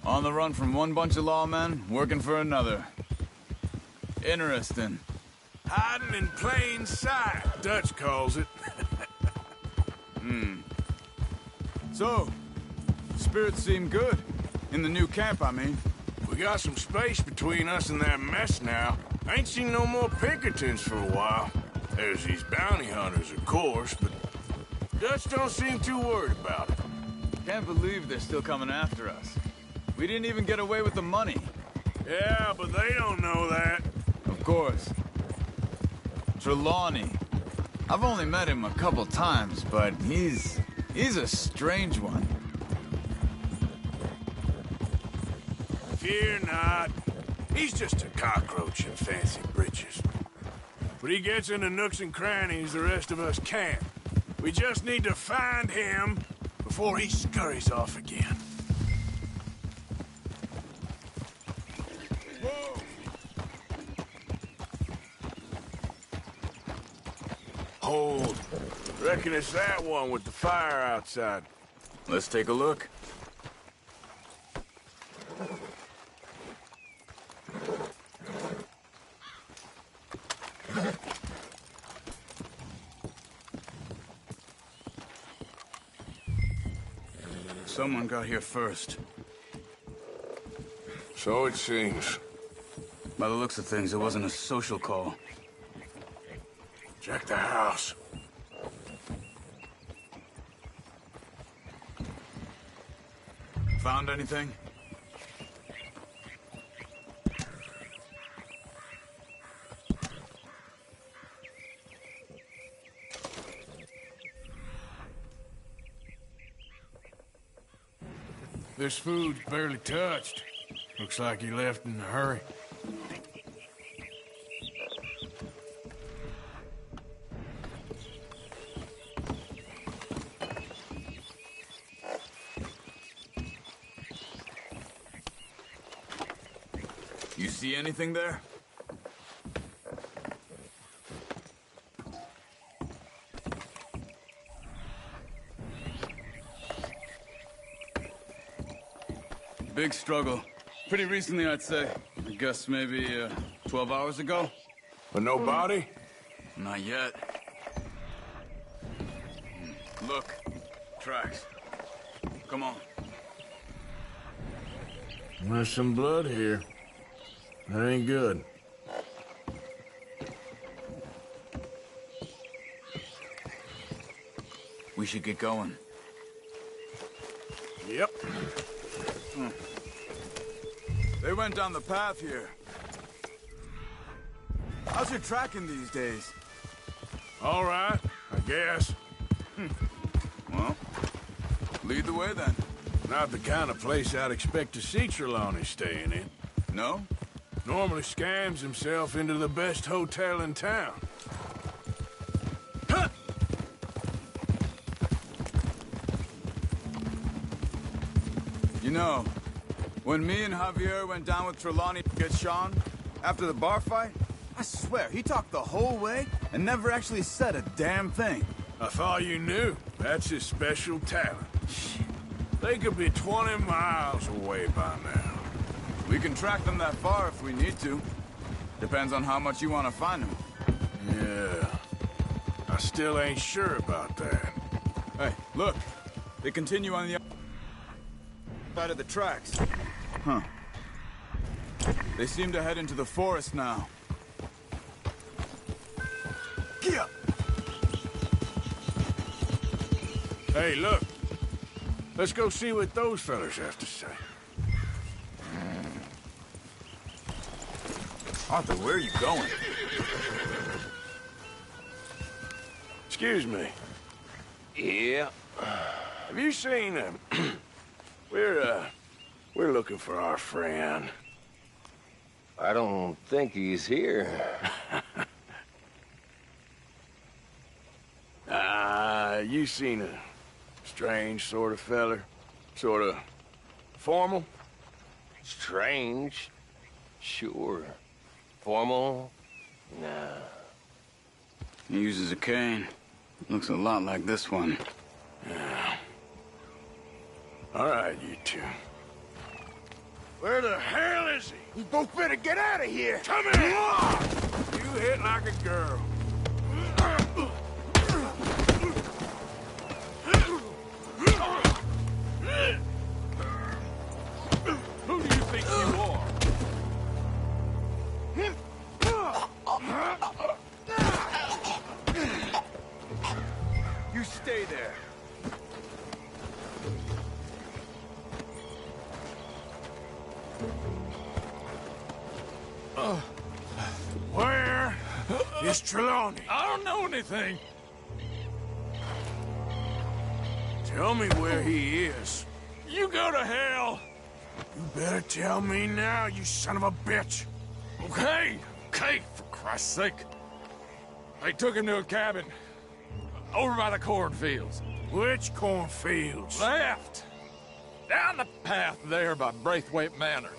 On the run from one bunch of lawmen, working for another. Interesting. Hiding in plain sight, Dutch calls it. So, spirits seem good. In the new camp, I mean. We got some space between us and that mess now. I ain't seen no more Pinkertons for a while. There's these bounty hunters, of course, but Dutch don't seem too worried about it. Can't believe they're still coming after us. We didn't even get away with the money. Yeah, but they don't know that. Of course. Trelawney. I've only met him a couple times, but he's a strange one. Fear not. He's just a cockroach in fancy breeches. But he gets into nooks and crannies the rest of us can't. We just need to find him before he scurries off again. Hold. Reckon it's that one with the fire outside. Let's take a look. Someone got here first. So it seems. By the looks of things, it wasn't a social call. Check the house. Found anything? This food's barely touched. Looks like he left in a hurry. You see anything there? Big struggle. Pretty recently, I'd say. I guess maybe 12 hours ago. But no body? Not yet. Look. Tracks. Come on. There's some blood here. That ain't good. We should get going. Yep. They went down the path here. How's your tracking these days? All right, I guess. Well, lead the way then. Not the kind of place I'd expect to see Trelawney staying in. No? Normally scams himself into the best hotel in town. Huh! You know, when me and Javier went down with Trelawney to get Sean, after the bar fight, I swear, he talked the whole way and never actually said a damn thing. I thought you knew. That's his special talent. They could be 20 miles away by now. We can track them that far if we need to. Depends on how much you want to find them. Yeah. I still ain't sure about that. Hey, look. They continue on the other side of the tracks. Huh. They seem to head into the forest now. Get up! Hey, look. Let's go see what those fellas have to say. Arthur, where are you going? Excuse me. Yeah. Have you seen him? We're looking for our friend. I don't think he's here. You seen a strange sort of feller? Sort of formal? Strange? Sure. Formal? Nah. He uses a cane. Looks a lot like this one. Yeah. All right, you two. Where the hell is he? We both better get out of here. Come here! You hit like a girl. Who do you think you are? You stay there. Where is Trelawney? I don't know anything. Tell me where he is. You go to hell. You better tell me now, you son of a bitch. Okay, for Christ's sake. They took him to a cabin over by the cornfields. Which cornfields? Left. Down the path there by Braithwaite Manor.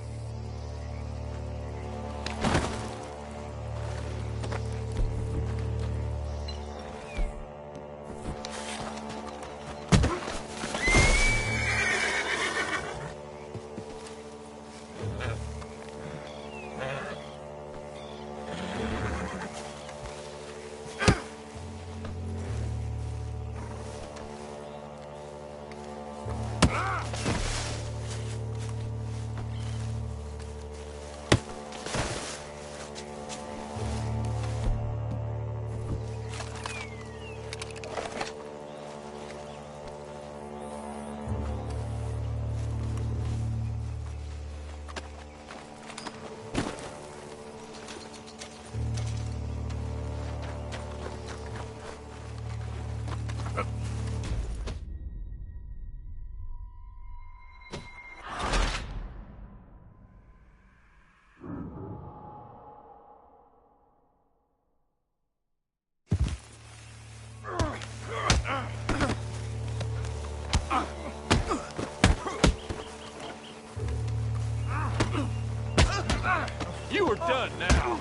You are done now.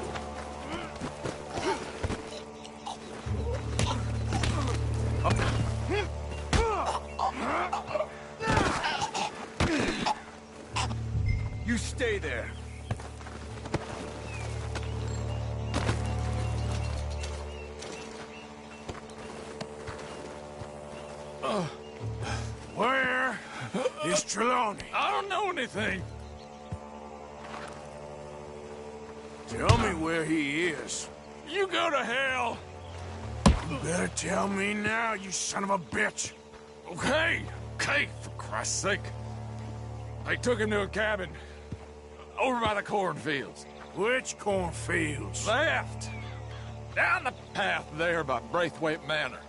You stay there. Where is Trelawney? I don't know anything. Tell me where he is. You go to hell. You better tell me now, you son of a bitch. Okay, for Christ's sake. They took him to a cabin over by the cornfields. Which cornfields? Left. Down the path there by Braithwaite Manor.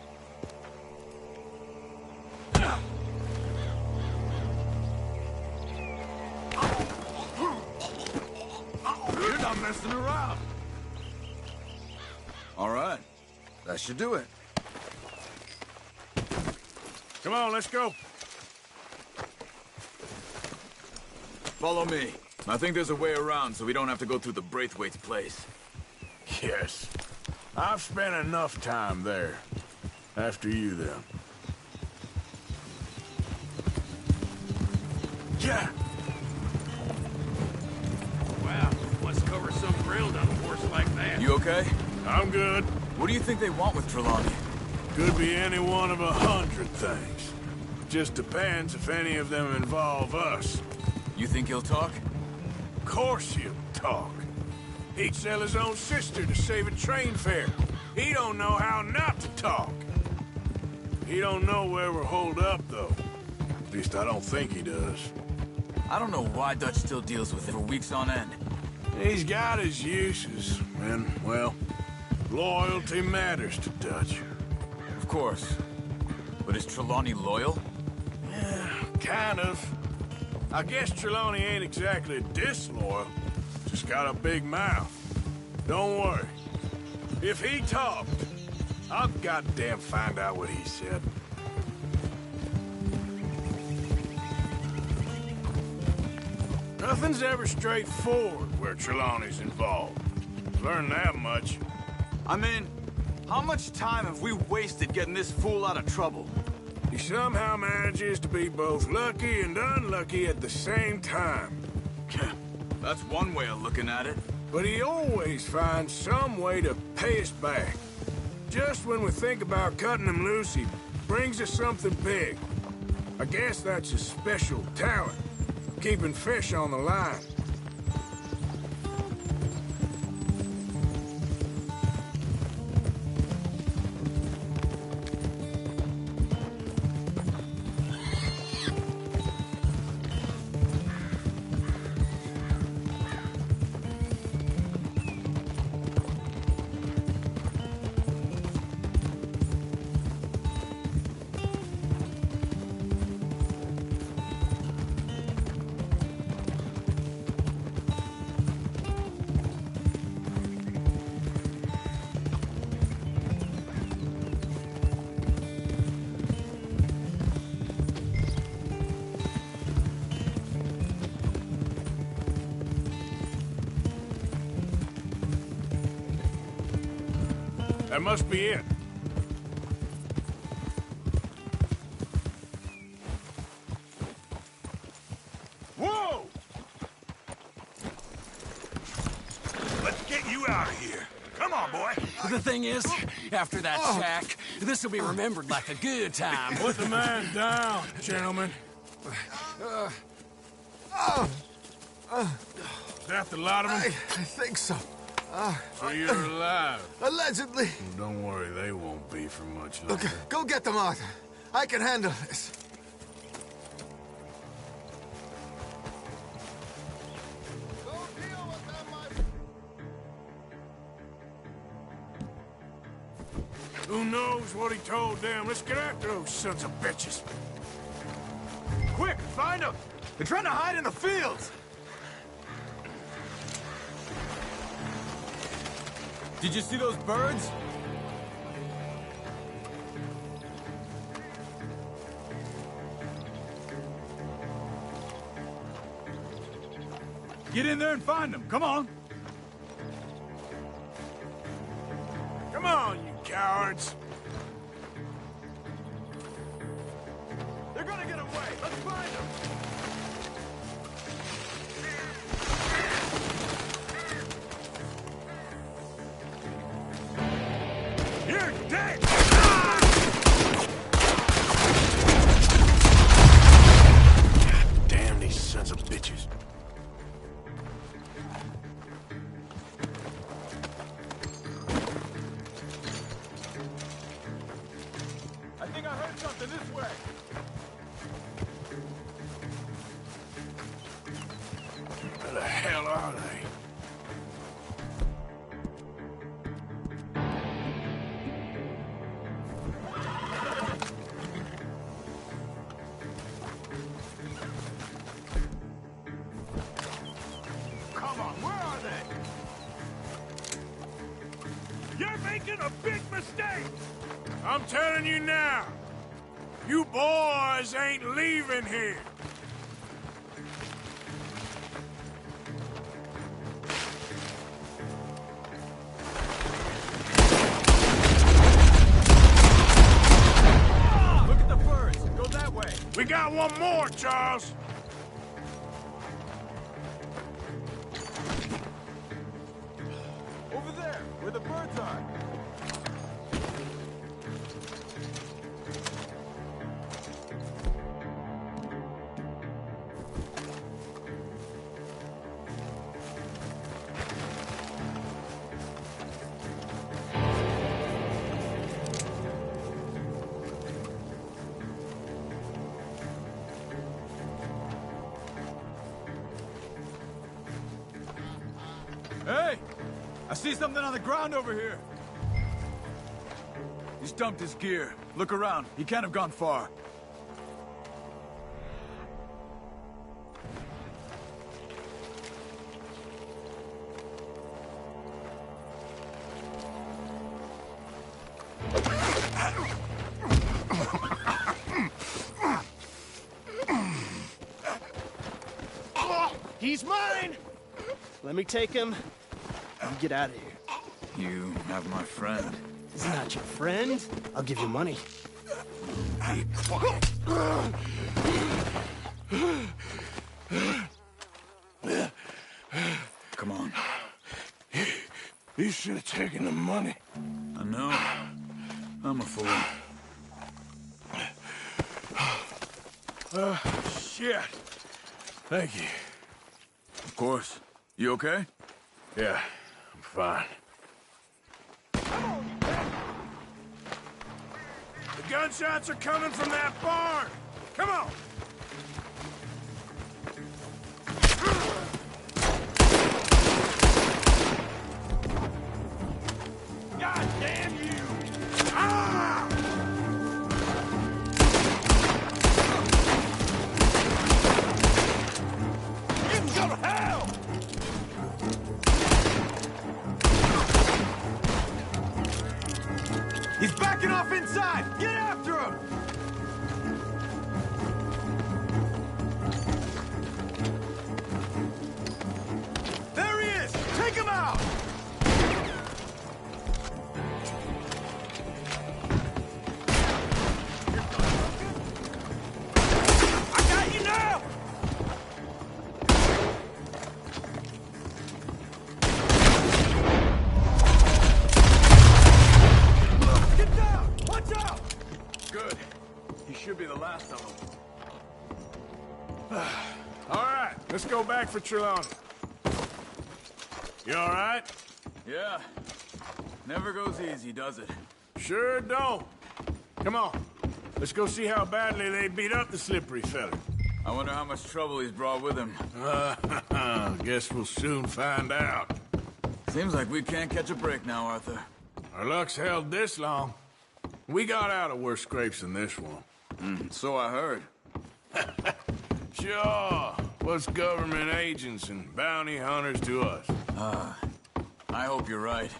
You're not messing around. All right. That should do it. Come on, let's go. Follow me. I think there's a way around so we don't have to go through the Braithwaites' place. Yes. I've spent enough time there. After you, then. Yeah. Wow, must cover some grilled on a horse like that. You okay? I'm good. What do you think they want with Trelawney? Could be any one of 100 things. Just depends if any of them involve us. You think he'll talk? Of course he'll talk. He'd sell his own sister to save a train fare. He don't know how not to talk. He don't know where we're holed up, though. At least I don't think he does. I don't know why Dutch still deals with it for weeks on end. He's got his uses, and, well, loyalty matters to Dutch. Of course. But is Trelawney loyal? Yeah, kind of. I guess Trelawney ain't exactly disloyal. Just got a big mouth. Don't worry. If he talked, I'll goddamn find out what he said. Nothing's ever straightforward where Trelawney's involved. Learned that much. I mean, how much time have we wasted getting this fool out of trouble? He somehow manages to be both lucky and unlucky at the same time. That's one way of looking at it. But he always finds some way to pay us back. Just when we think about cutting him loose, he brings us something big. I guess that's his special talent, keeping fish on the line. That must be it. Whoa! Let's get you out of here. Come on, boy. The thing is, after that shack, this will be remembered like a good time. Put the man down, gentlemen. Is that the lot of them? I think so. So you're alive? Allegedly. Don't worry, they won't be for much longer. Look, go get them out. I can handle this. Who knows what he told them? Let's get after those sons of bitches. Quick, find them! They're trying to hide in the fields! Did you see those birds? Get in there and find them, come on! Come on, you cowards! They're gonna get away! Let's find them! You're dead! God damn these sons of bitches. I think I heard something this way! Where the hell are they? Come on, where are they? You're making a big mistake! I'm telling you now, you boys ain't leaving here. Look at the birds! Go that way! We got one more, Charles. Over there, where the birds are! Hey! I see something on the ground over here! He's dumped his gear. Look around. He can't have gone far. He's mine! Let me take him and get out of here. You have my friend. He's not your friend. I'll give you money. Be quiet. Come on. You should have taken the money. I know. I'm a fool. Shit. Thank you. Of course. You okay? Yeah, I'm fine. The gunshots are coming from that barn! Come on! God damn you! Ah! You can go to hell! He's backing off inside! Get after him! There he is! Take him out! Let's go back for Trelawney. You all right? Yeah. Never goes easy, does it? Sure don't. Come on. Let's go see how badly they beat up the slippery fella. I wonder how much trouble he's brought with him. Guess we'll soon find out. Seems like we can't catch a break now, Arthur. Our luck's held this long. We got out of worse scrapes than this one. So I heard. Sure. What's government agents and bounty hunters to us? I hope you're right.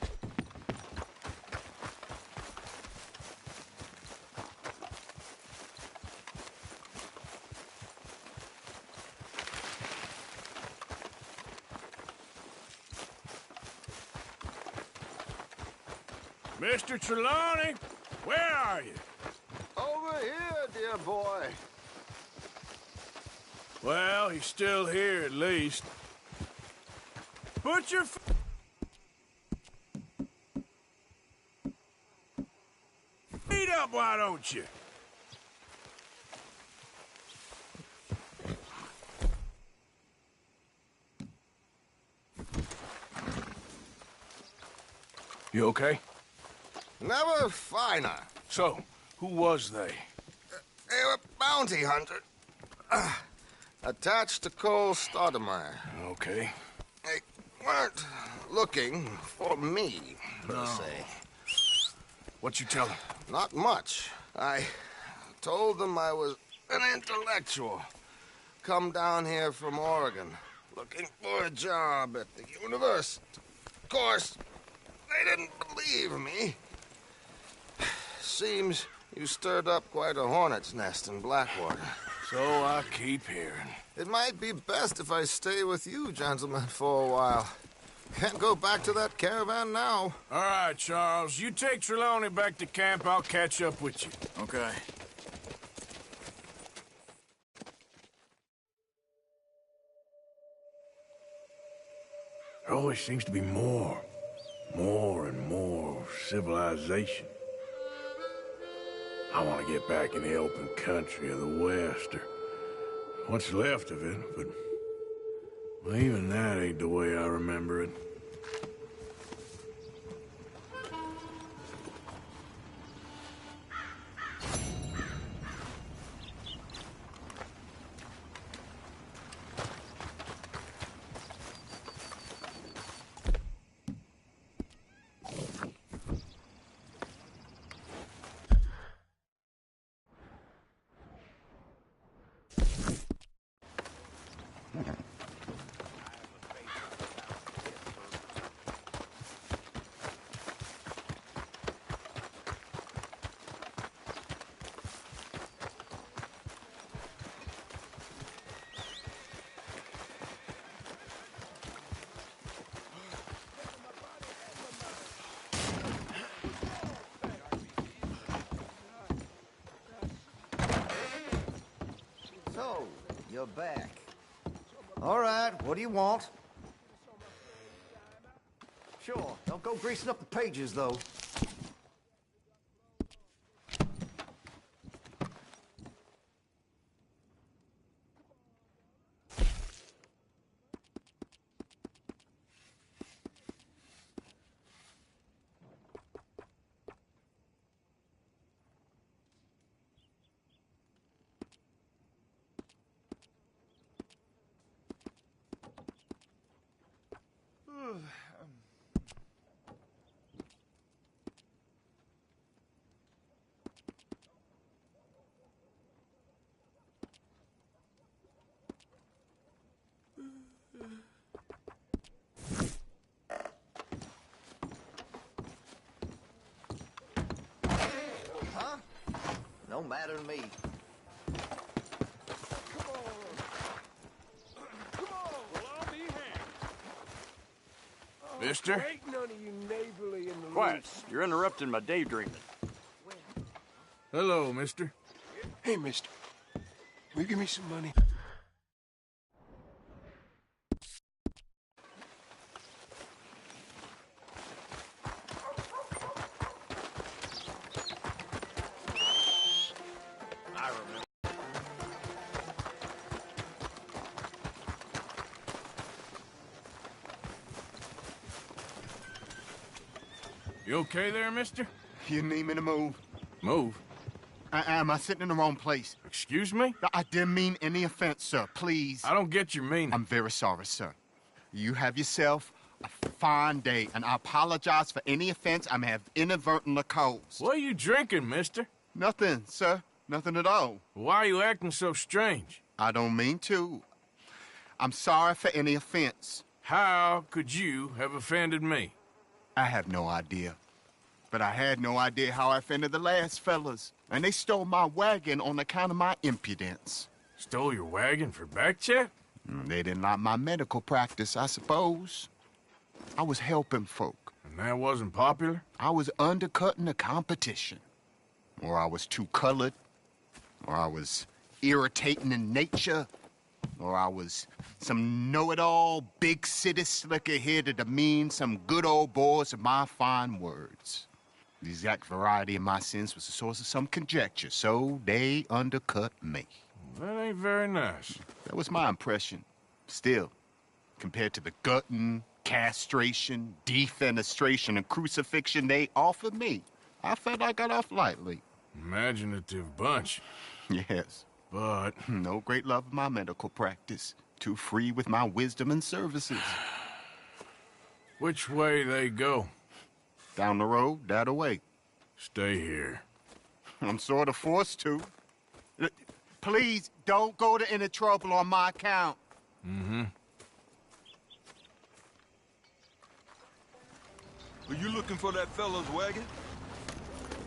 Mr. Trelawney, where are you? Over here, dear boy. Well, he's still here at least. Put your feet up, why don't you? You okay? Never finer. So, who was they? They were bounty hunters. Attached to Cole Stoudemire. Okay. They weren't looking for me, per se. What you tell them? Not much. I told them I was an intellectual. Come down here from Oregon, looking for a job at the university. Of course, they didn't believe me. Seems you stirred up quite a hornet's nest in Blackwater. So I keep hearing. It might be best if I stay with you, gentlemen, for a while. Can't go back to that caravan now. All right, Charles. You take Trelawney back to camp. I'll catch up with you. Okay. There always seems to be more and more civilization. I want to get back in the open country of the West, or what's left of it, but well, even that ain't the way I remember it. So, you're back. All right, what do you want? Sure, don't go greasing up the pages, though. Huh? No matter to me. Mister? Ain't none of you neighborly in the Quiet. You're interrupting my daydreaming. Hello, mister. Hey, mister. Will you give me some money? I remember. You okay there, mister? You need me to move? Move? Am I sitting in the wrong place? Excuse me? I didn't mean any offense, sir. Please. I don't get your meaning. I'm very sorry, sir. You have yourself a fine day, and I apologize for any offense I may have inadvertently caused. What are you drinking, mister? Nothing, sir. Nothing at all. Why are you acting so strange? I don't mean to. I'm sorry for any offense. How could you have offended me? I have no idea. But I had no idea how I offended the last fellas. And they stole my wagon on account of my impudence. Stole your wagon for back check? They didn't like my medical practice, I suppose. I was helping folk. And that wasn't popular? I was undercutting the competition. Or I was too colored. Or I was irritating in nature. Or I was some know-it-all, big city slicker here to demean some good old boys of my fine words. The exact variety of my sins was the source of some conjecture, so they undercut me. That ain't very nice. That was my impression. Still, compared to the gutting, castration, defenestration, and crucifixion they offered me, I felt I got off lightly. Imaginative bunch. Yes. But no great love of my medical practice. Too free with my wisdom and services. Which way they go? Down the road, that away. Stay here. I'm sort of forced to. Please, don't go to any trouble on my account. Mm-hmm. Are you looking for that fella's wagon?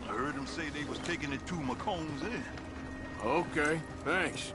I heard him say they was taking it to McComb's Inn. Okay, thanks.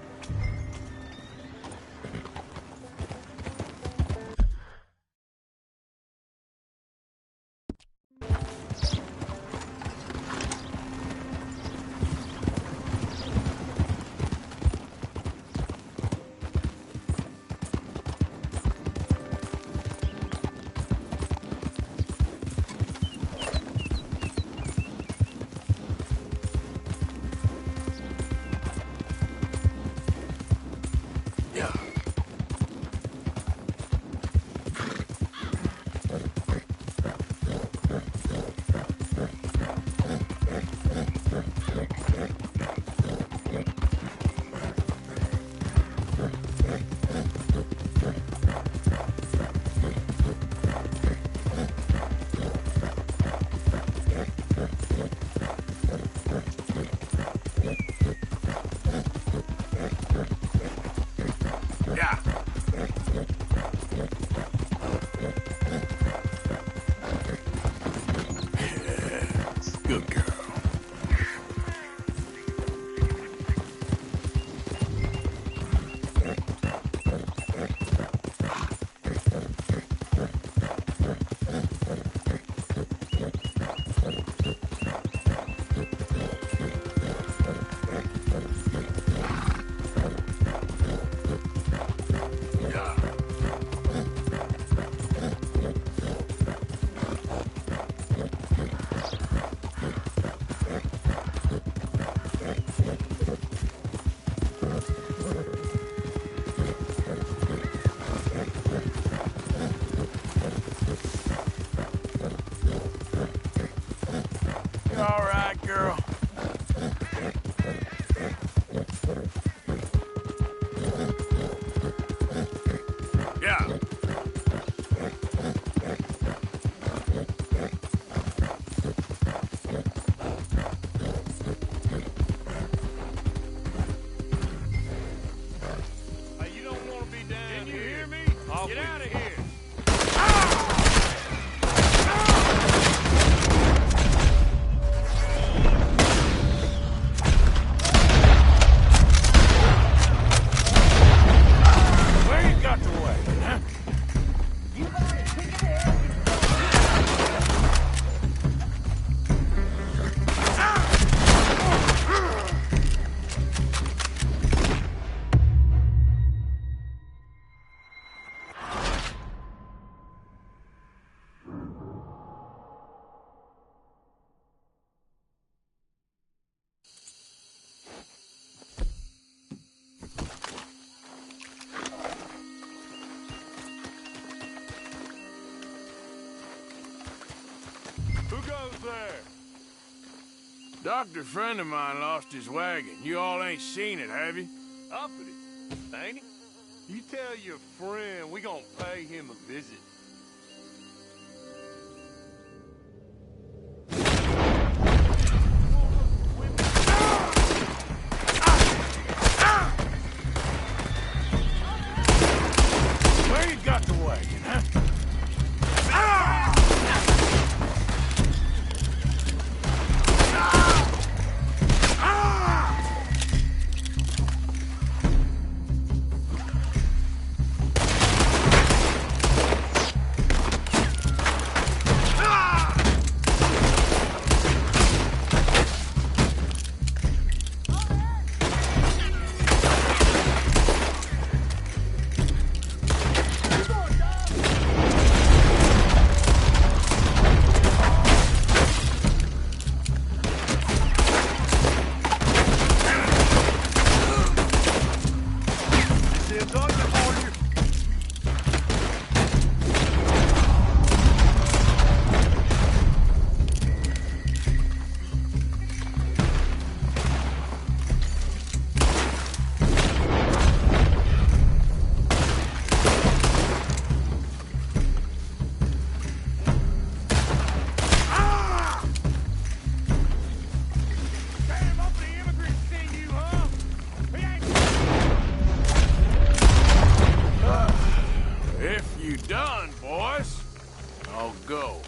Good girl. goes there? Doctor friend of mine lost his wagon. You all ain't seen it, have you? Uppity, ain't he? You tell your friend we gonna pay him a visit. Where you got the wagon, huh? Done, boys. I'll go.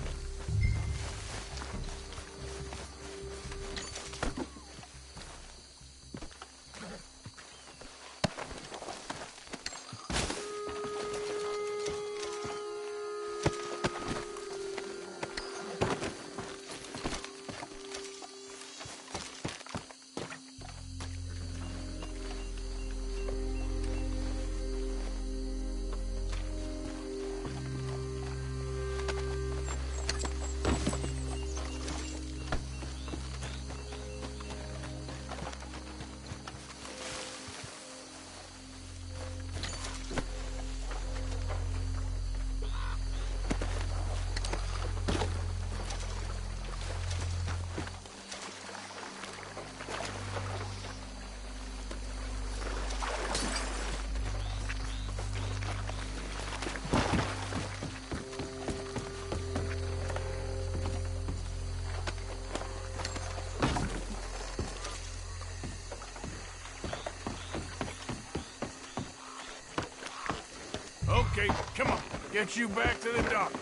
Okay, come on. Get you back to the doctor.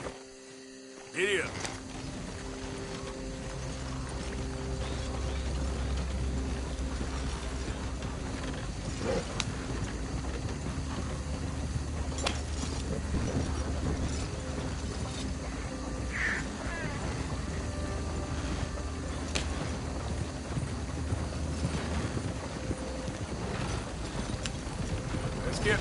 Giddy up. Let's get...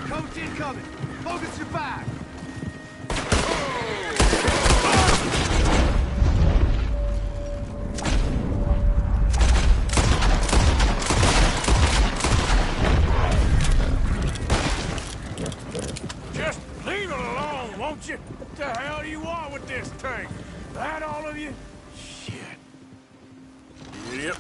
Coach incoming! Focus your back! Just leave it alone, won't you? What the hell do you want with this thing? That all of you? Shit. Yep.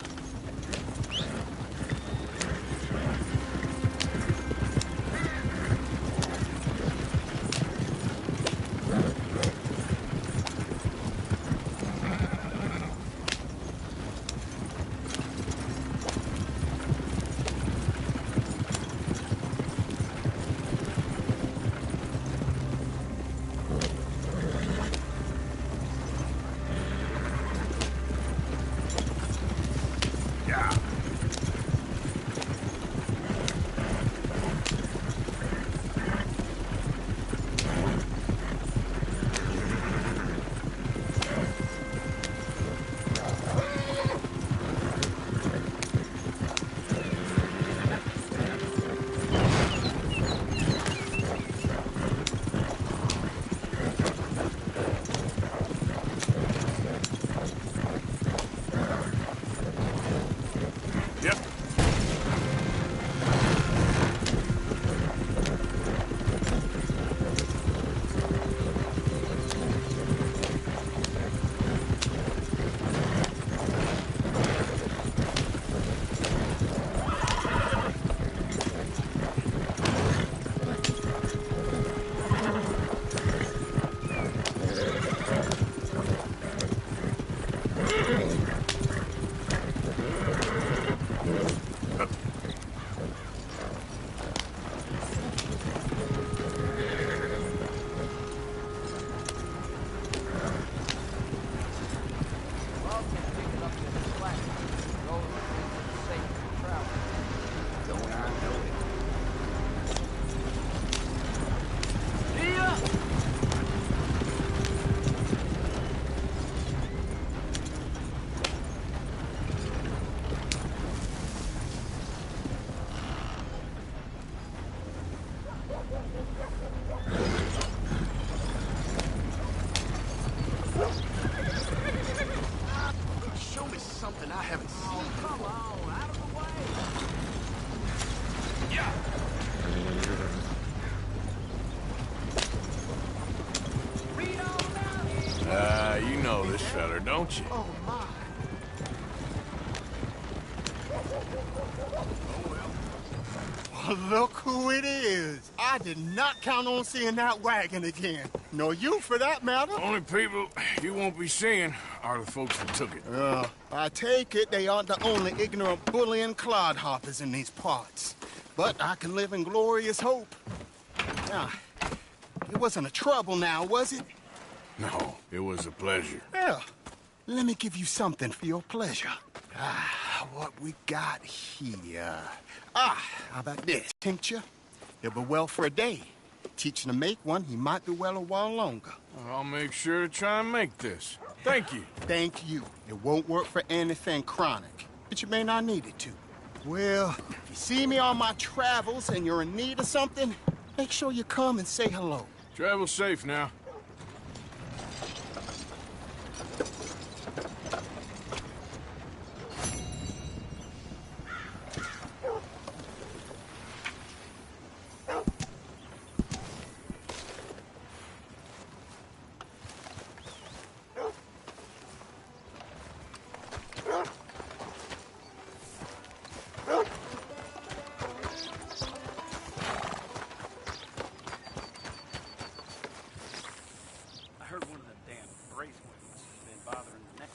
don't you? Oh, my. Well, look who it is. I did not count on seeing that wagon again. Nor you, for that matter. Only people you won't be seeing are the folks that took it. I take it they aren't the only ignorant bullying clodhoppers in these parts. But I can live in glorious hope. Now, it wasn't a trouble now, was it? No, it was a pleasure. Yeah. Let me give you something for your pleasure. What we got here? How about this? Tincture? He'll be well for a day. Teach him to make one, he might be well a while longer. I'll make sure to try and make this. Thank you. Thank you. It won't work for anything chronic, but you may not need it to. Well, if you see me on my travels and you're in need of something, make sure you come and say hello. Travel safe now. I heard one of them damn Braithwaites has been bothering the neck.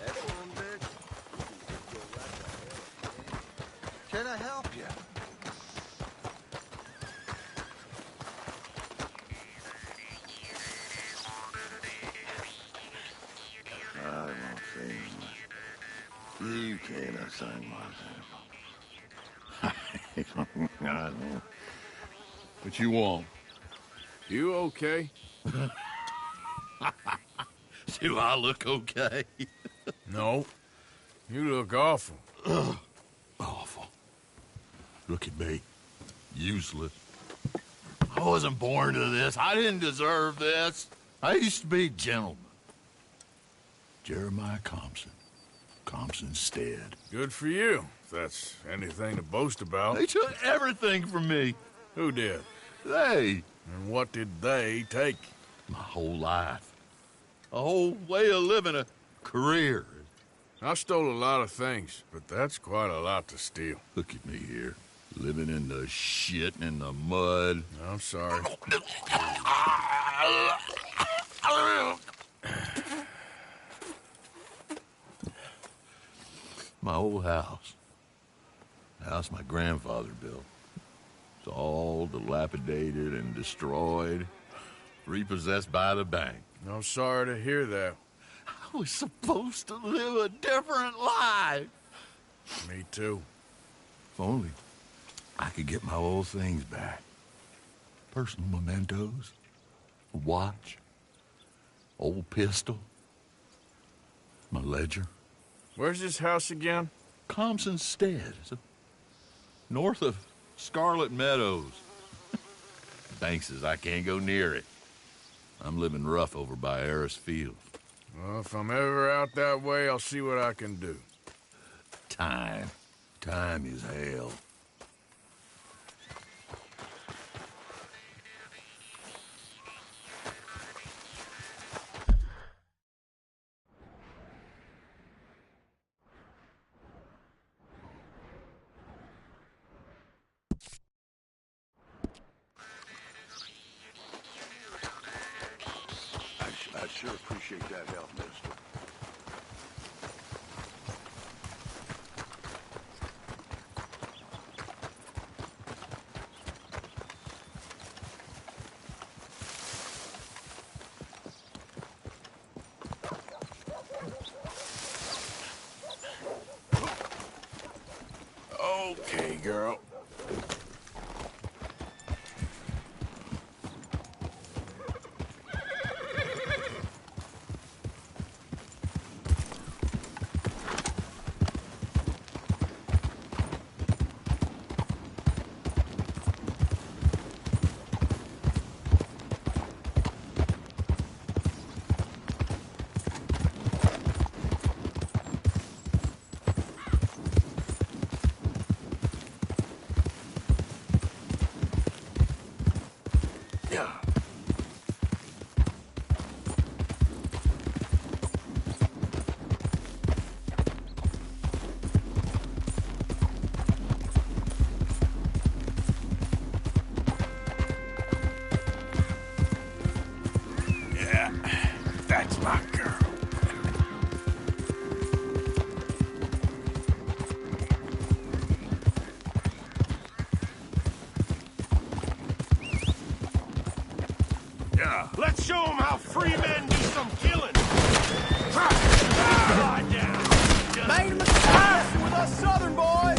That's one bit. Can I help you? I won't say much. You can't say much. What you want? You okay? Do I look okay? No. You look awful. Awful. Look at me. Useless. I wasn't born to this. I didn't deserve this. I used to be a gentleman. Jeremiah Compson. Compson Stead. Good for you, if that's anything to boast about. They took everything from me. Who did? They. And what did they take? My whole life. A whole way of living, a career. I stole a lot of things, but that's quite a lot to steal. Look at me here, living in the shit and the mud. I'm sorry. My old house. The house my grandfather built. It's all dilapidated and destroyed, repossessed by the bank. I'm sorry to hear that. I was supposed to live a different life. Me too. If only I could get my old things back. Personal mementos, a watch, old pistol, my ledger. Where's this house again? Compson Stead. It's north of Scarlet Meadows. Bank says I can't go near it. I'm living rough over by Harris Field. Well, if I'm ever out that way, I'll see what I can do. Time. Time is hell. I sure appreciate that help, mister. Yeah, that's my girl. Yeah. Let's show them how free men do some killing. Made him a messing with us southern boys.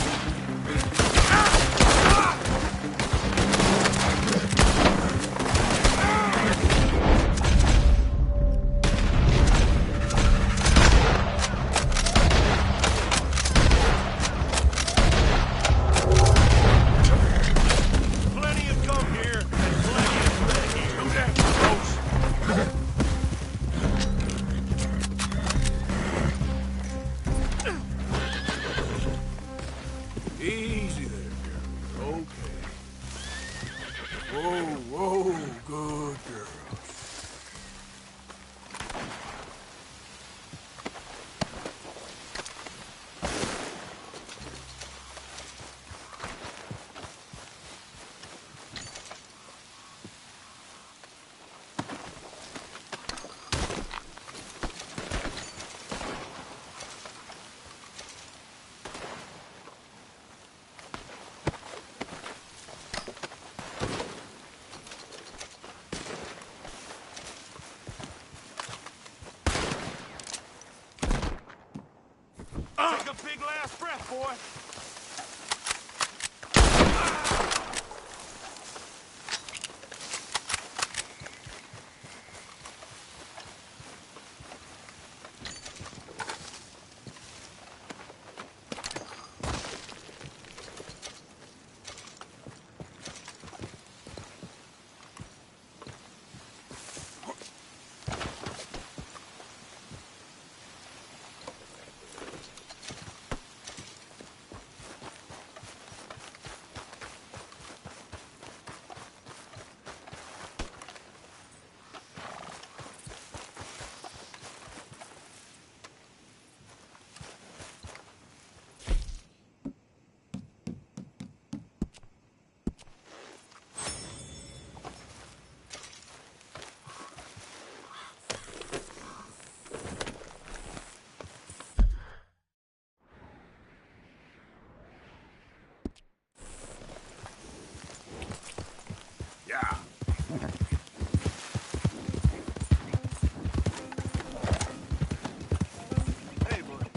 Plenty have come here, and plenty have fled here. Who that gross? Easy there, girl. Okay. Whoa, whoa, good girl. Take a big last breath, boy. Yeah. Hey, buddy.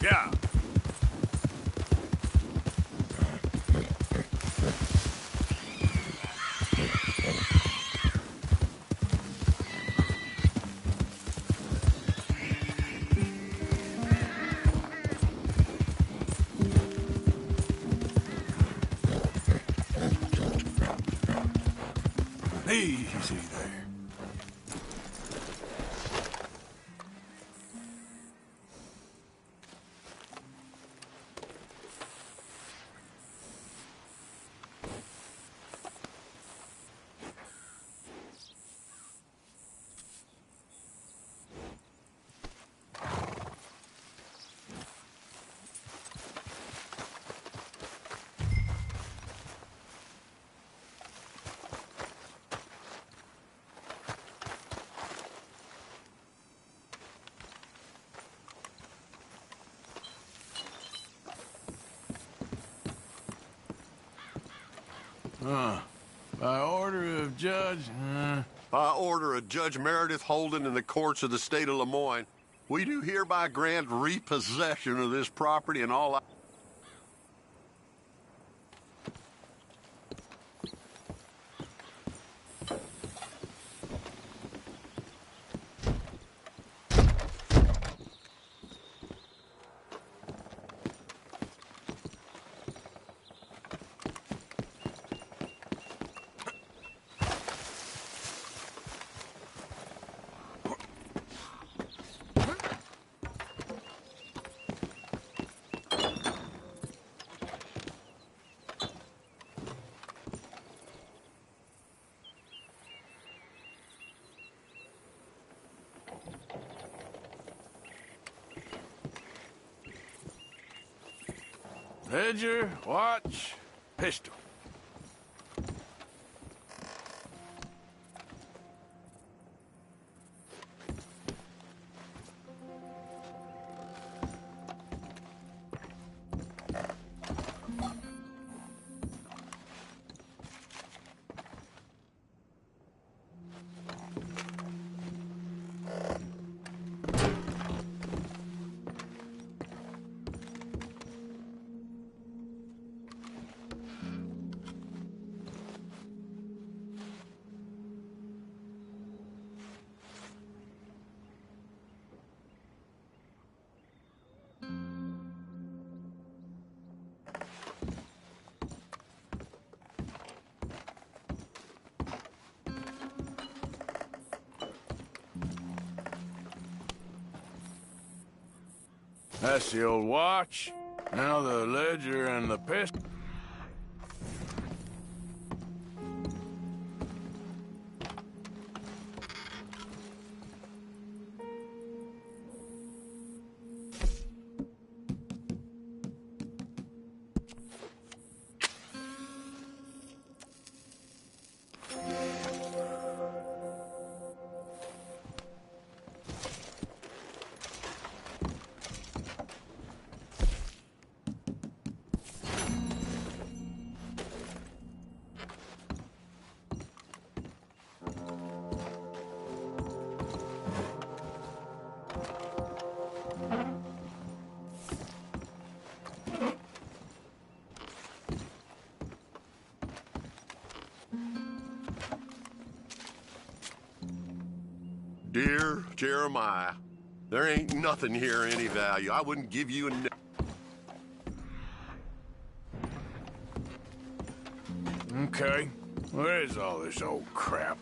Yeah. Easy there. By order of Judge... By order of Judge Meredith Holden in the courts of the state of Lemoyne, we do hereby grant repossession of this property and all... Ledger, watch, pistol. That's the old watch. Now the ledger and the pistol. Dear Jeremiah, there ain't nothing here of any value. I wouldn't give you a... Okay, where is all this old crap?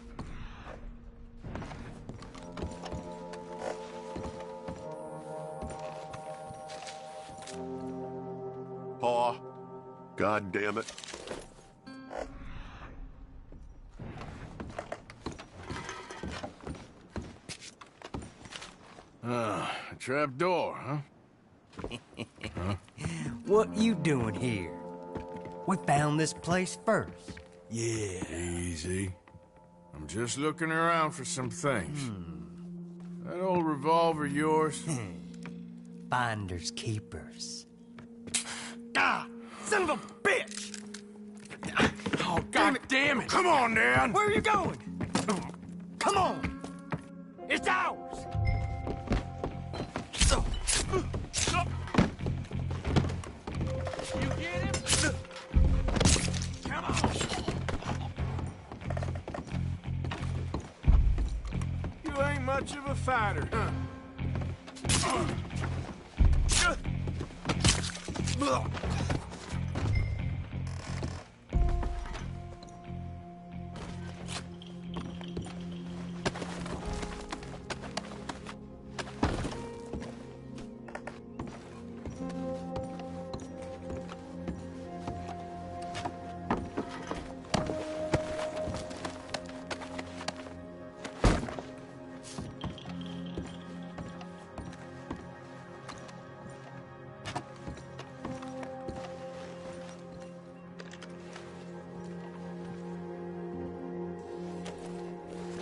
Pa, God damn it. Trap door, huh? What you doing here? We found this place first. Yeah. Easy. I'm just looking around for some things. That old revolver yours? Finders keepers. Ah! Son of a bitch! Oh, God damn it! Come on, Dan! Where are you going? Come on! It's ours! You get him? Come on! You ain't much of a fighter, huh?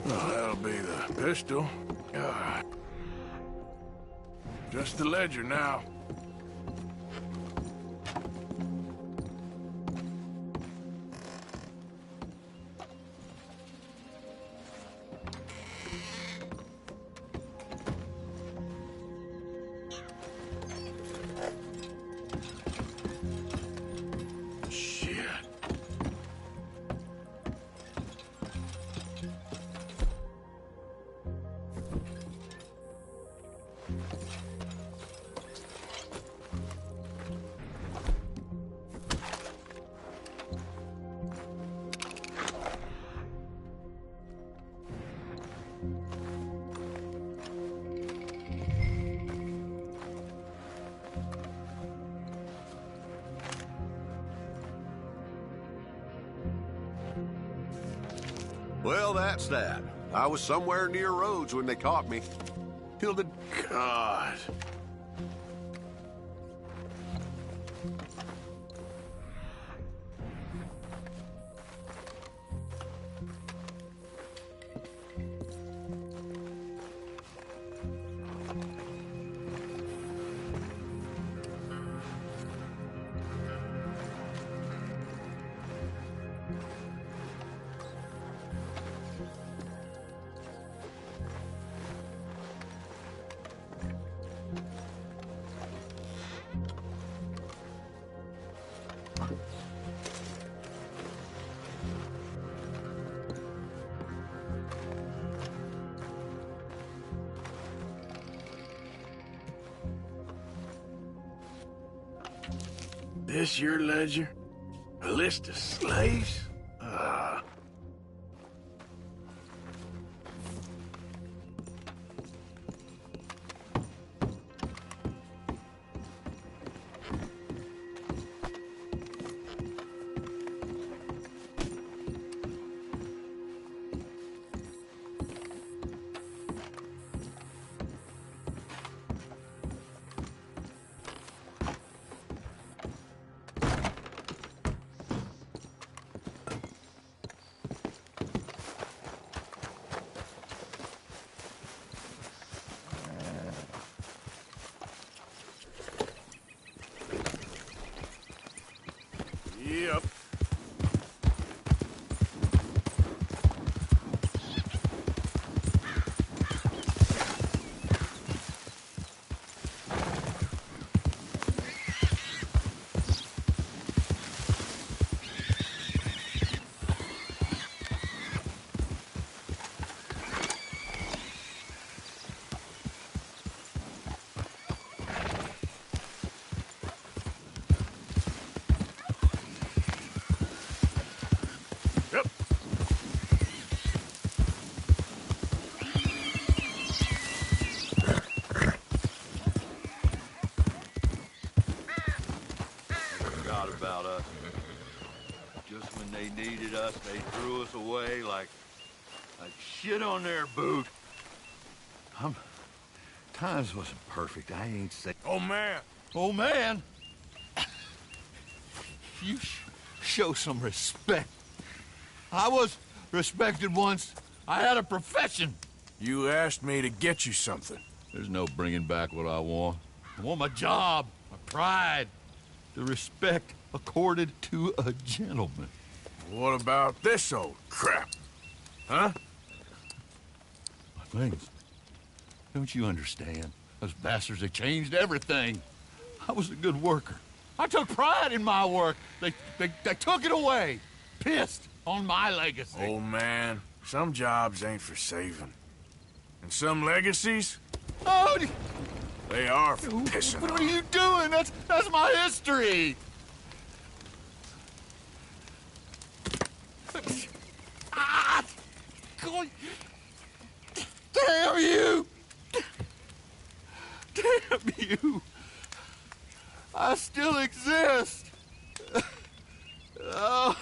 Well, that'll be the pistol. Just the ledger now. Well, that's that. I was somewhere near Rhodes when they caught me. Till the... God. This your ledger? A list of slaves? Yep. Yep. Forgot about us. Just when they needed us, they threw us away like shit on their boot. Times wasn't perfect. I ain't saying. Oh, man. Oh, man. You show some respect. I was respected once. I had a profession. You asked me to get you something. There's no bringing back what I want. I want my job, my pride, the respect accorded to a gentleman. What about this old crap? Huh? My things. Don't you understand? Those bastards, they changed everything. I was a good worker. I took pride in my work. They took it away. Pissed on my legacy. Oh, man. Some jobs ain't for saving. And some legacies, Oh, they are for pissing what on. are you doing? That's my history. Ah! God. Damn you! Damn you! I still exist. Oh.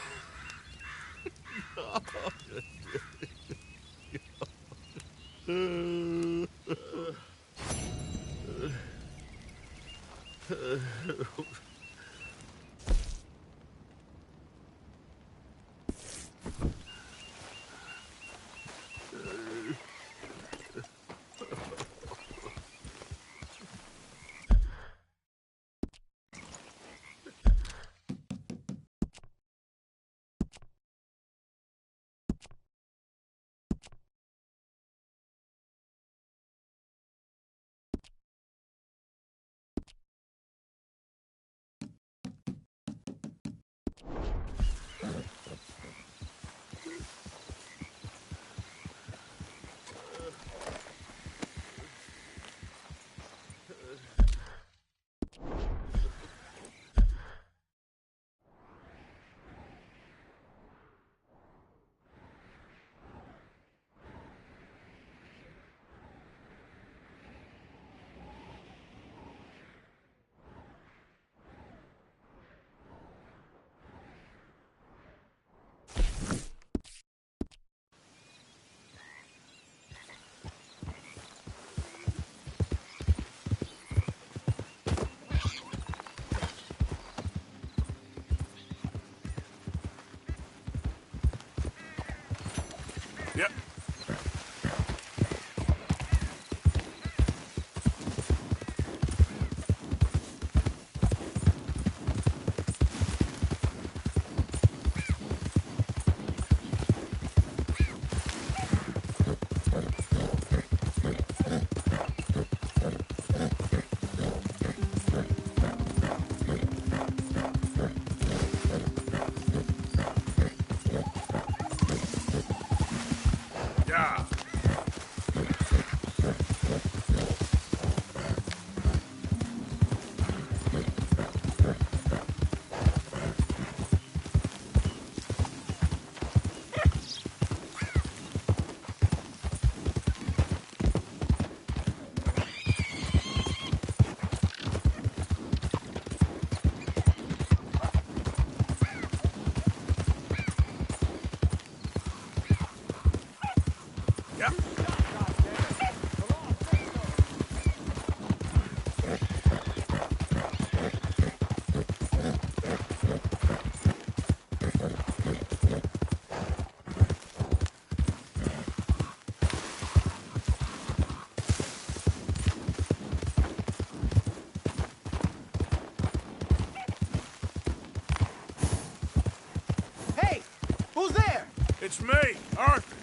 It's me, Arthur.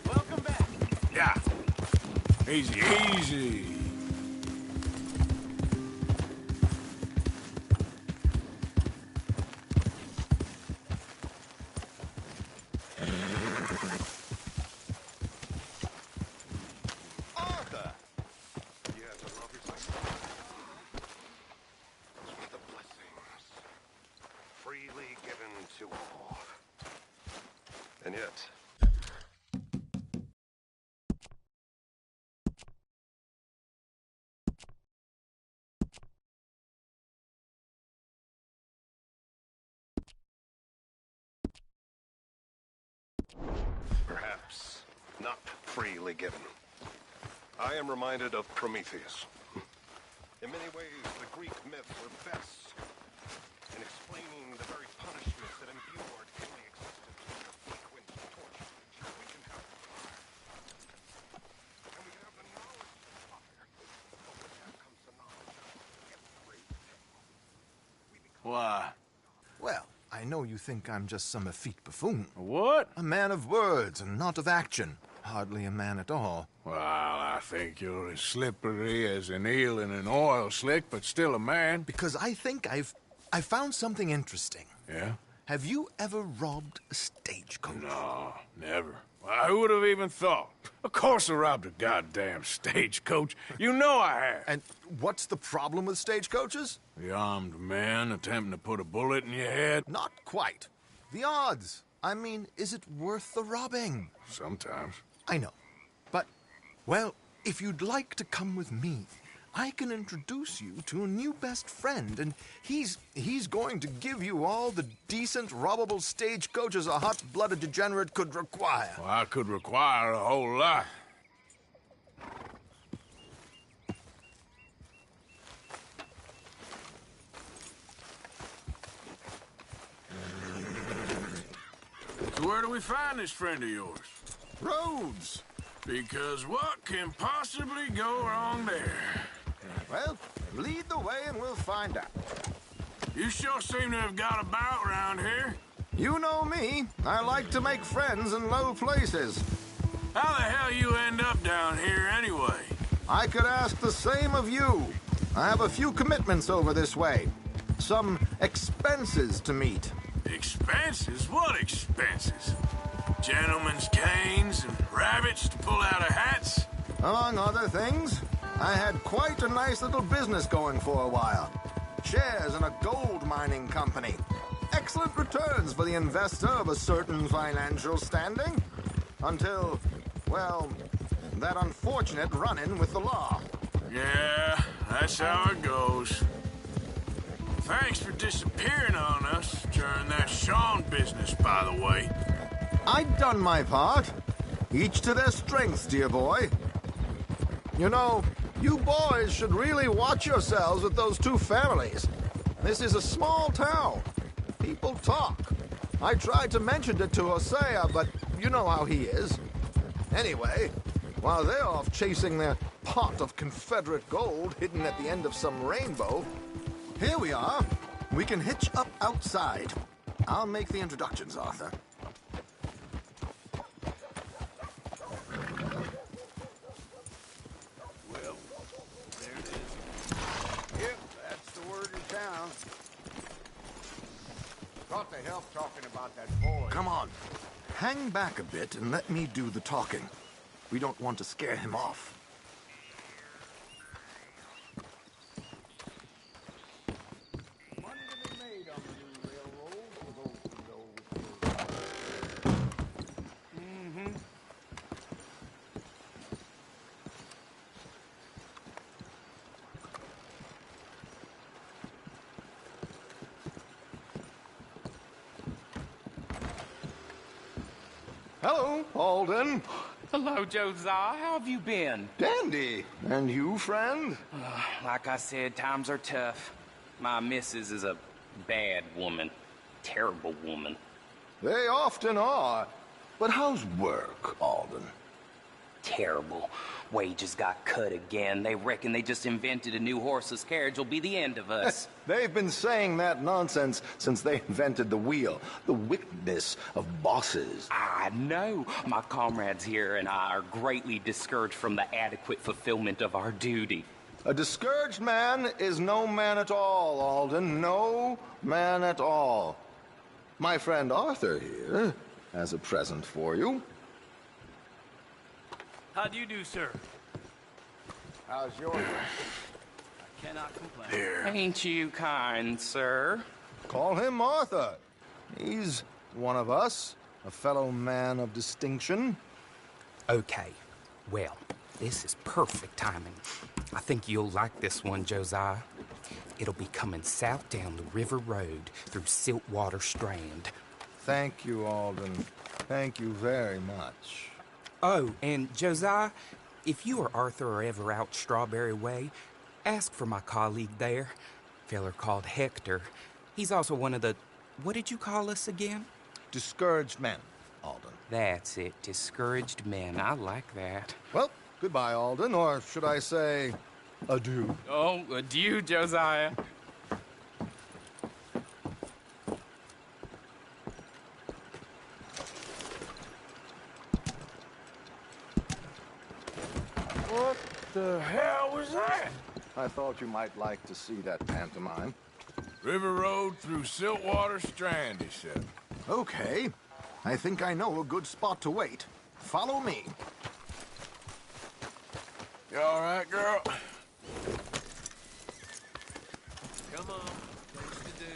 Welcome back. Yeah. Easy, easy. Arthur! Yes, I love your son. The blessings freely given to all. And yet, perhaps not freely given. I am reminded of Prometheus. In many ways, the Greek myths are best in explaining the very punishments that imbued human existence with frequent torture. We can have fire. And we can have the knowledge of fire. But with that comes the knowledge of everything. Why? Well, I know you think I'm just some effete buffoon. What? A man of words and not of action. Hardly a man at all. Well, I think you're as slippery as an eel in an oil slick, but still a man. Because I think I found something interesting. Yeah? Have you ever robbed a stagecoach? No, never. Well, who would have even thought? Of course I robbed a goddamn stagecoach. You know I have. And what's the problem with stagecoaches? The armed man attempting to put a bullet in your head? Not quite. The odds. I mean, is it worth the robbing? Sometimes. I know. But, well, if you'd like to come with me, I can introduce you to a new best friend, and he's going to give you all the decent, robbable stagecoaches a hot-blooded degenerate could require. Well, I could require a whole lot. So where do we find this friend of yours? Roads. Because what can possibly go wrong there? Well, lead the way and we'll find out. You sure seem to have got about around here. You know me. I like to make friends in low places. How the hell you end up down here anyway? I could ask the same of you. I have a few commitments over this way. Some expenses to meet. Expenses? What expenses? Gentlemen's canes and rabbits to pull out of hats? Among other things, I had quite a nice little business going for a while. Shares in a gold mining company. Excellent returns for the investor of a certain financial standing. Until, well, that unfortunate run-in with the law. Yeah, that's how it goes. Thanks for disappearing on us during that Sean business, by the way. I'd done my part. Each to their strengths, dear boy. You know, you boys should really watch yourselves with those two families. This is a small town. People talk. I tried to mention it to Hosea, but you know how he is. Anyway, while they're off chasing their pot of Confederate gold hidden at the end of some rainbow, here we are. We can hitch up outside. I'll make the introductions, Arthur. Well, there it is. Yep, that's the word in town. Thought they helped talking about that boy. Come on. Hang back a bit and let me do the talking. We don't want to scare him off. Hello, Alden. Hello, Josiah. How have you been? Dandy. And you, friend? Like I said, times are tough. My missus is a bad woman. Terrible woman. They often are. But how's work, Alden? Terrible. Wages got cut again. They reckon they just invented a new horseless carriage will be the end of us. They've been saying that nonsense since they invented the wheel. The wickedness of bosses. I know. My comrades here and I are greatly discouraged from the adequate fulfillment of our duty. A discouraged man is no man at all, Alden. No man at all. My friend Arthur here has a present for you. How do you do, sir? How's yours? I cannot complain. Here. Ain't you kind, sir? Call him Arthur. He's one of us, a fellow man of distinction. Okay. Well, this is perfect timing. I think you'll like this one, Josiah. It'll be coming south down the river road through Siltwater Strand. Thank you, Alden. Thank you very much. Oh, and Josiah, if you or Arthur are ever out Strawberry Way, ask for my colleague there, feller called Hector. He's also one of the... What did you call us again? Discouraged men, Alden. That's it, discouraged men. I like that. Well, goodbye, Alden, or should I say, adieu. Oh, adieu, Josiah. What the hell was that? I thought you might like to see that pantomime. River Road through Siltwater Strand, he said. Okay. I think I know a good spot to wait. Follow me. You all right, girl? Come on.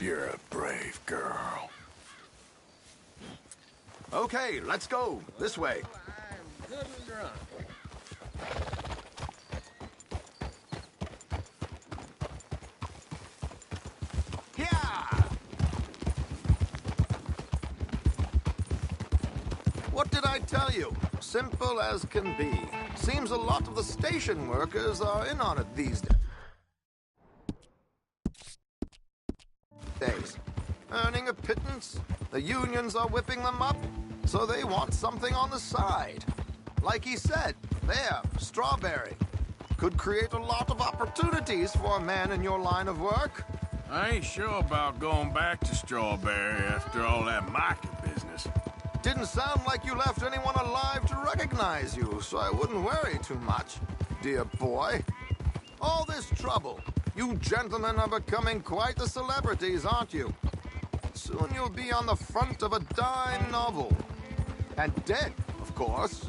You're a brave girl. Okay, let's go. This way. I'm good and drunk. What did I tell you? Simple as can be. Seems a lot of the station workers are in on it these days. Earning a pittance, the unions are whipping them up, so they want something on the side. Like he said, there, Strawberry. Could create a lot of opportunities for a man in your line of work. I ain't sure about going back to Strawberry after all that market business. Didn't sound like you left anyone alive to recognize you, so I wouldn't worry too much, dear boy. All this trouble. You gentlemen are becoming quite the celebrities, aren't you? Soon you'll be on the front of a dime novel. And dead, of course.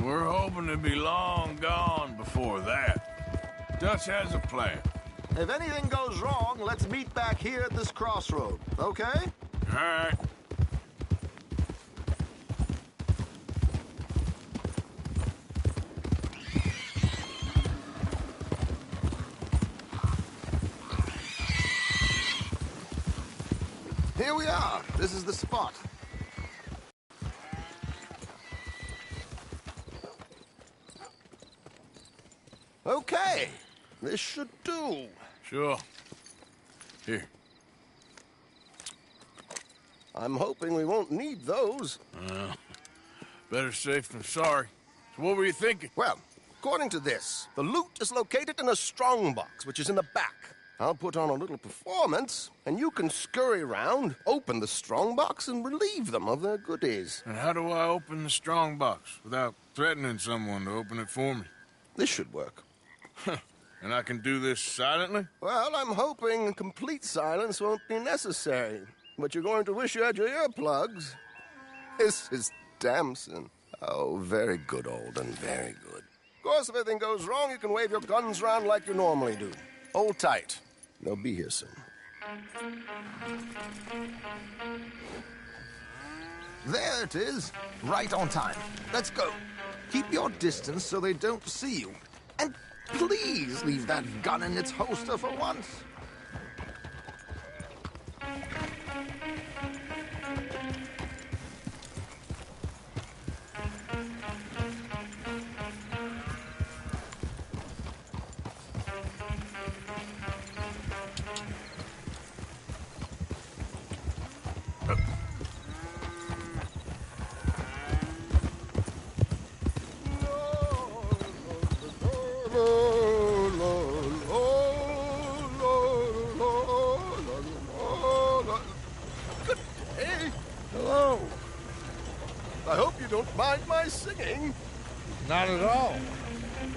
We're hoping to be long gone before that. Dutch has a plan. If anything goes wrong, let's meet back here at this crossroad, okay? All right. Here we are. This is the spot. Okay. This should do. Sure. Here. I'm hoping we won't need those. Better safe than sorry. So what were you thinking? Well, according to this, the loot is located in a strongbox, which is in the back. I'll put on a little performance, and you can scurry around, open the strongbox, and relieve them of their goodies. And how do I open the strongbox without threatening someone to open it for me? This should work. And I can do this silently? Well, I'm hoping complete silence won't be necessary. But you're going to wish you had your earplugs. This is Damson. Oh, very good, Alden, very good. Of course, if anything goes wrong, you can wave your guns around like you normally do. Hold tight. They'll be here soon. There it is. Right on time. Let's go. Keep your distance so they don't see you. And please leave that gun in its holster for once. mind my singing? Not at all.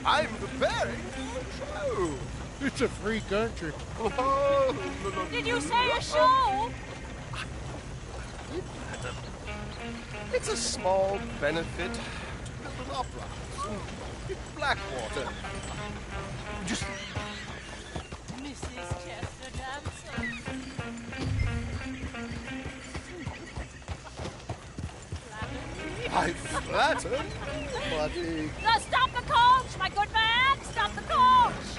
I'm preparing for a show. It's a free country. Oh, Did you say a show? It's a small benefit to build an opera in Blackwater. Just Mrs. Chester Dancer. I flatter, buddy. Stop the coach, my good man! Stop the coach!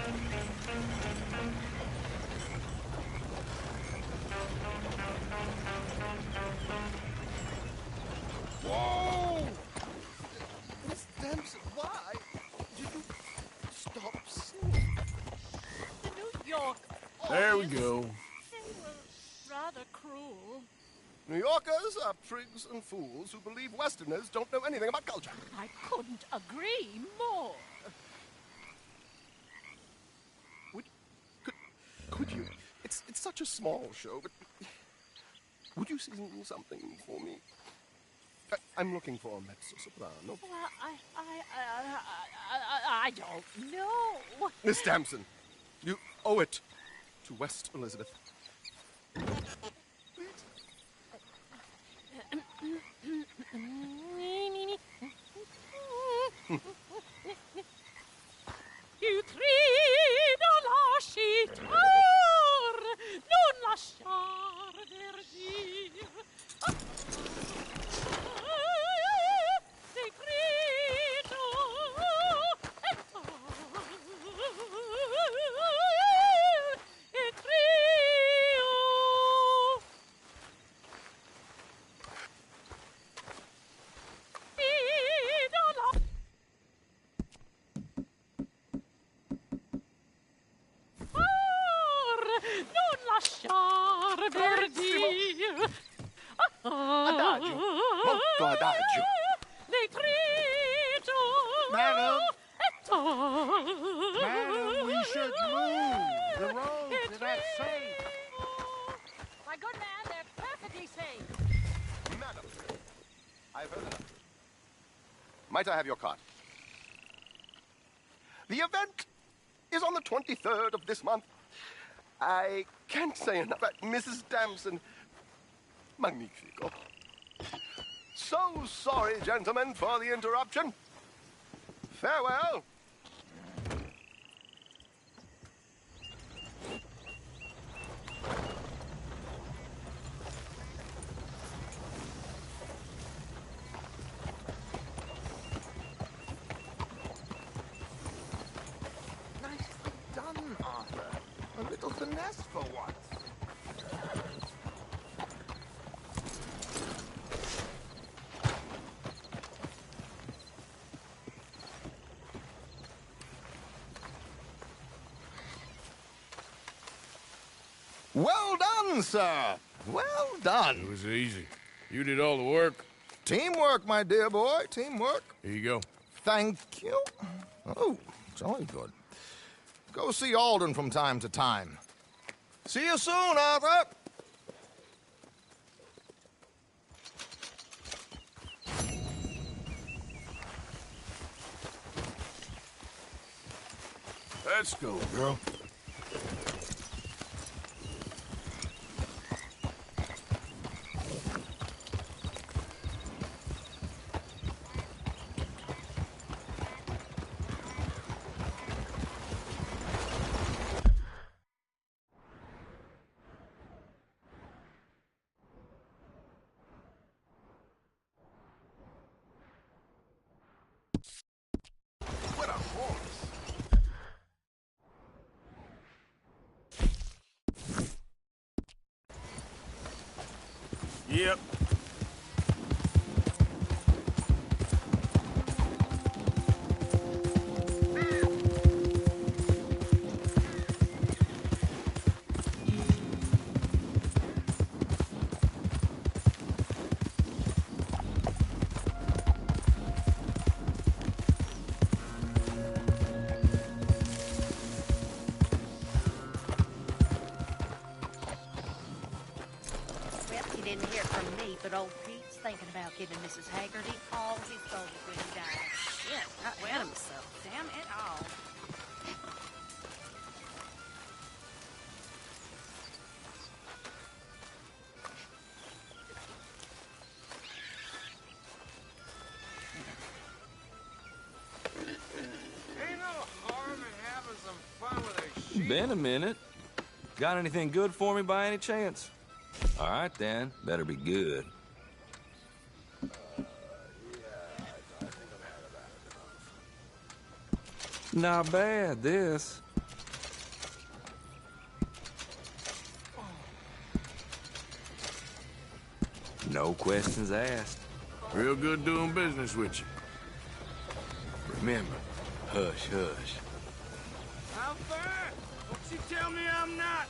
Whoa! Miss Dempsey, why did you stop singing? The New York There we audience, go. They were rather cruel. New Yorkers are prigs and fools who believe Westerners don't know anything about culture. I couldn't agree more. Could you? It's such a small show, but would you sing something for me? I'm looking for a mezzo-soprano. Well, I don't know. Miss Damson, you owe it to West Elizabeth. Tu trido lascitar, non lasciar verdir. Segreto e trio. Non lasciar verdir. Adagio, molto adagio. Nitrito. Madam. Madam, we should move. The roads are not safe. My good man, they're perfectly safe. Madam, I've heard enough. Might I have your card? The event is on the 23rd of this month. I can't say enough about Mrs. Damson. Magnifico. So sorry, gentlemen, for the interruption. Farewell. Nicely done, Arthur. A little finesse for once. Well done, sir. Well done. It was easy. You did all the work. Teamwork, my dear boy. Teamwork. Here you go. Thank you. Oh, jolly good. Go see Alden from time to time. See you soon, Arthur. Let's go, girl. What a horse. Yep. Well, you didn't hear from me, but old Pete's thinking about giving Mrs. Haggerty all his gold when he died. Shit, got ahead of myself. Damn it all. Ain't no harm in having some fun with a sheep. Been a minute. Got anything good for me by any chance? All right, then. Better be good. Not bad, this. No questions asked. Real good doing business with you. Remember, hush, hush. How far? Don't you tell me I'm not.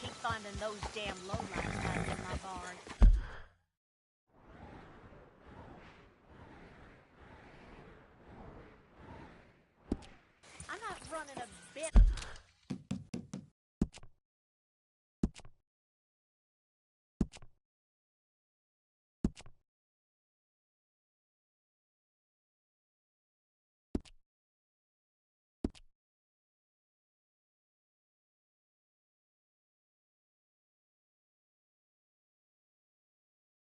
Keep finding those damn lowlifes hiding in my barn.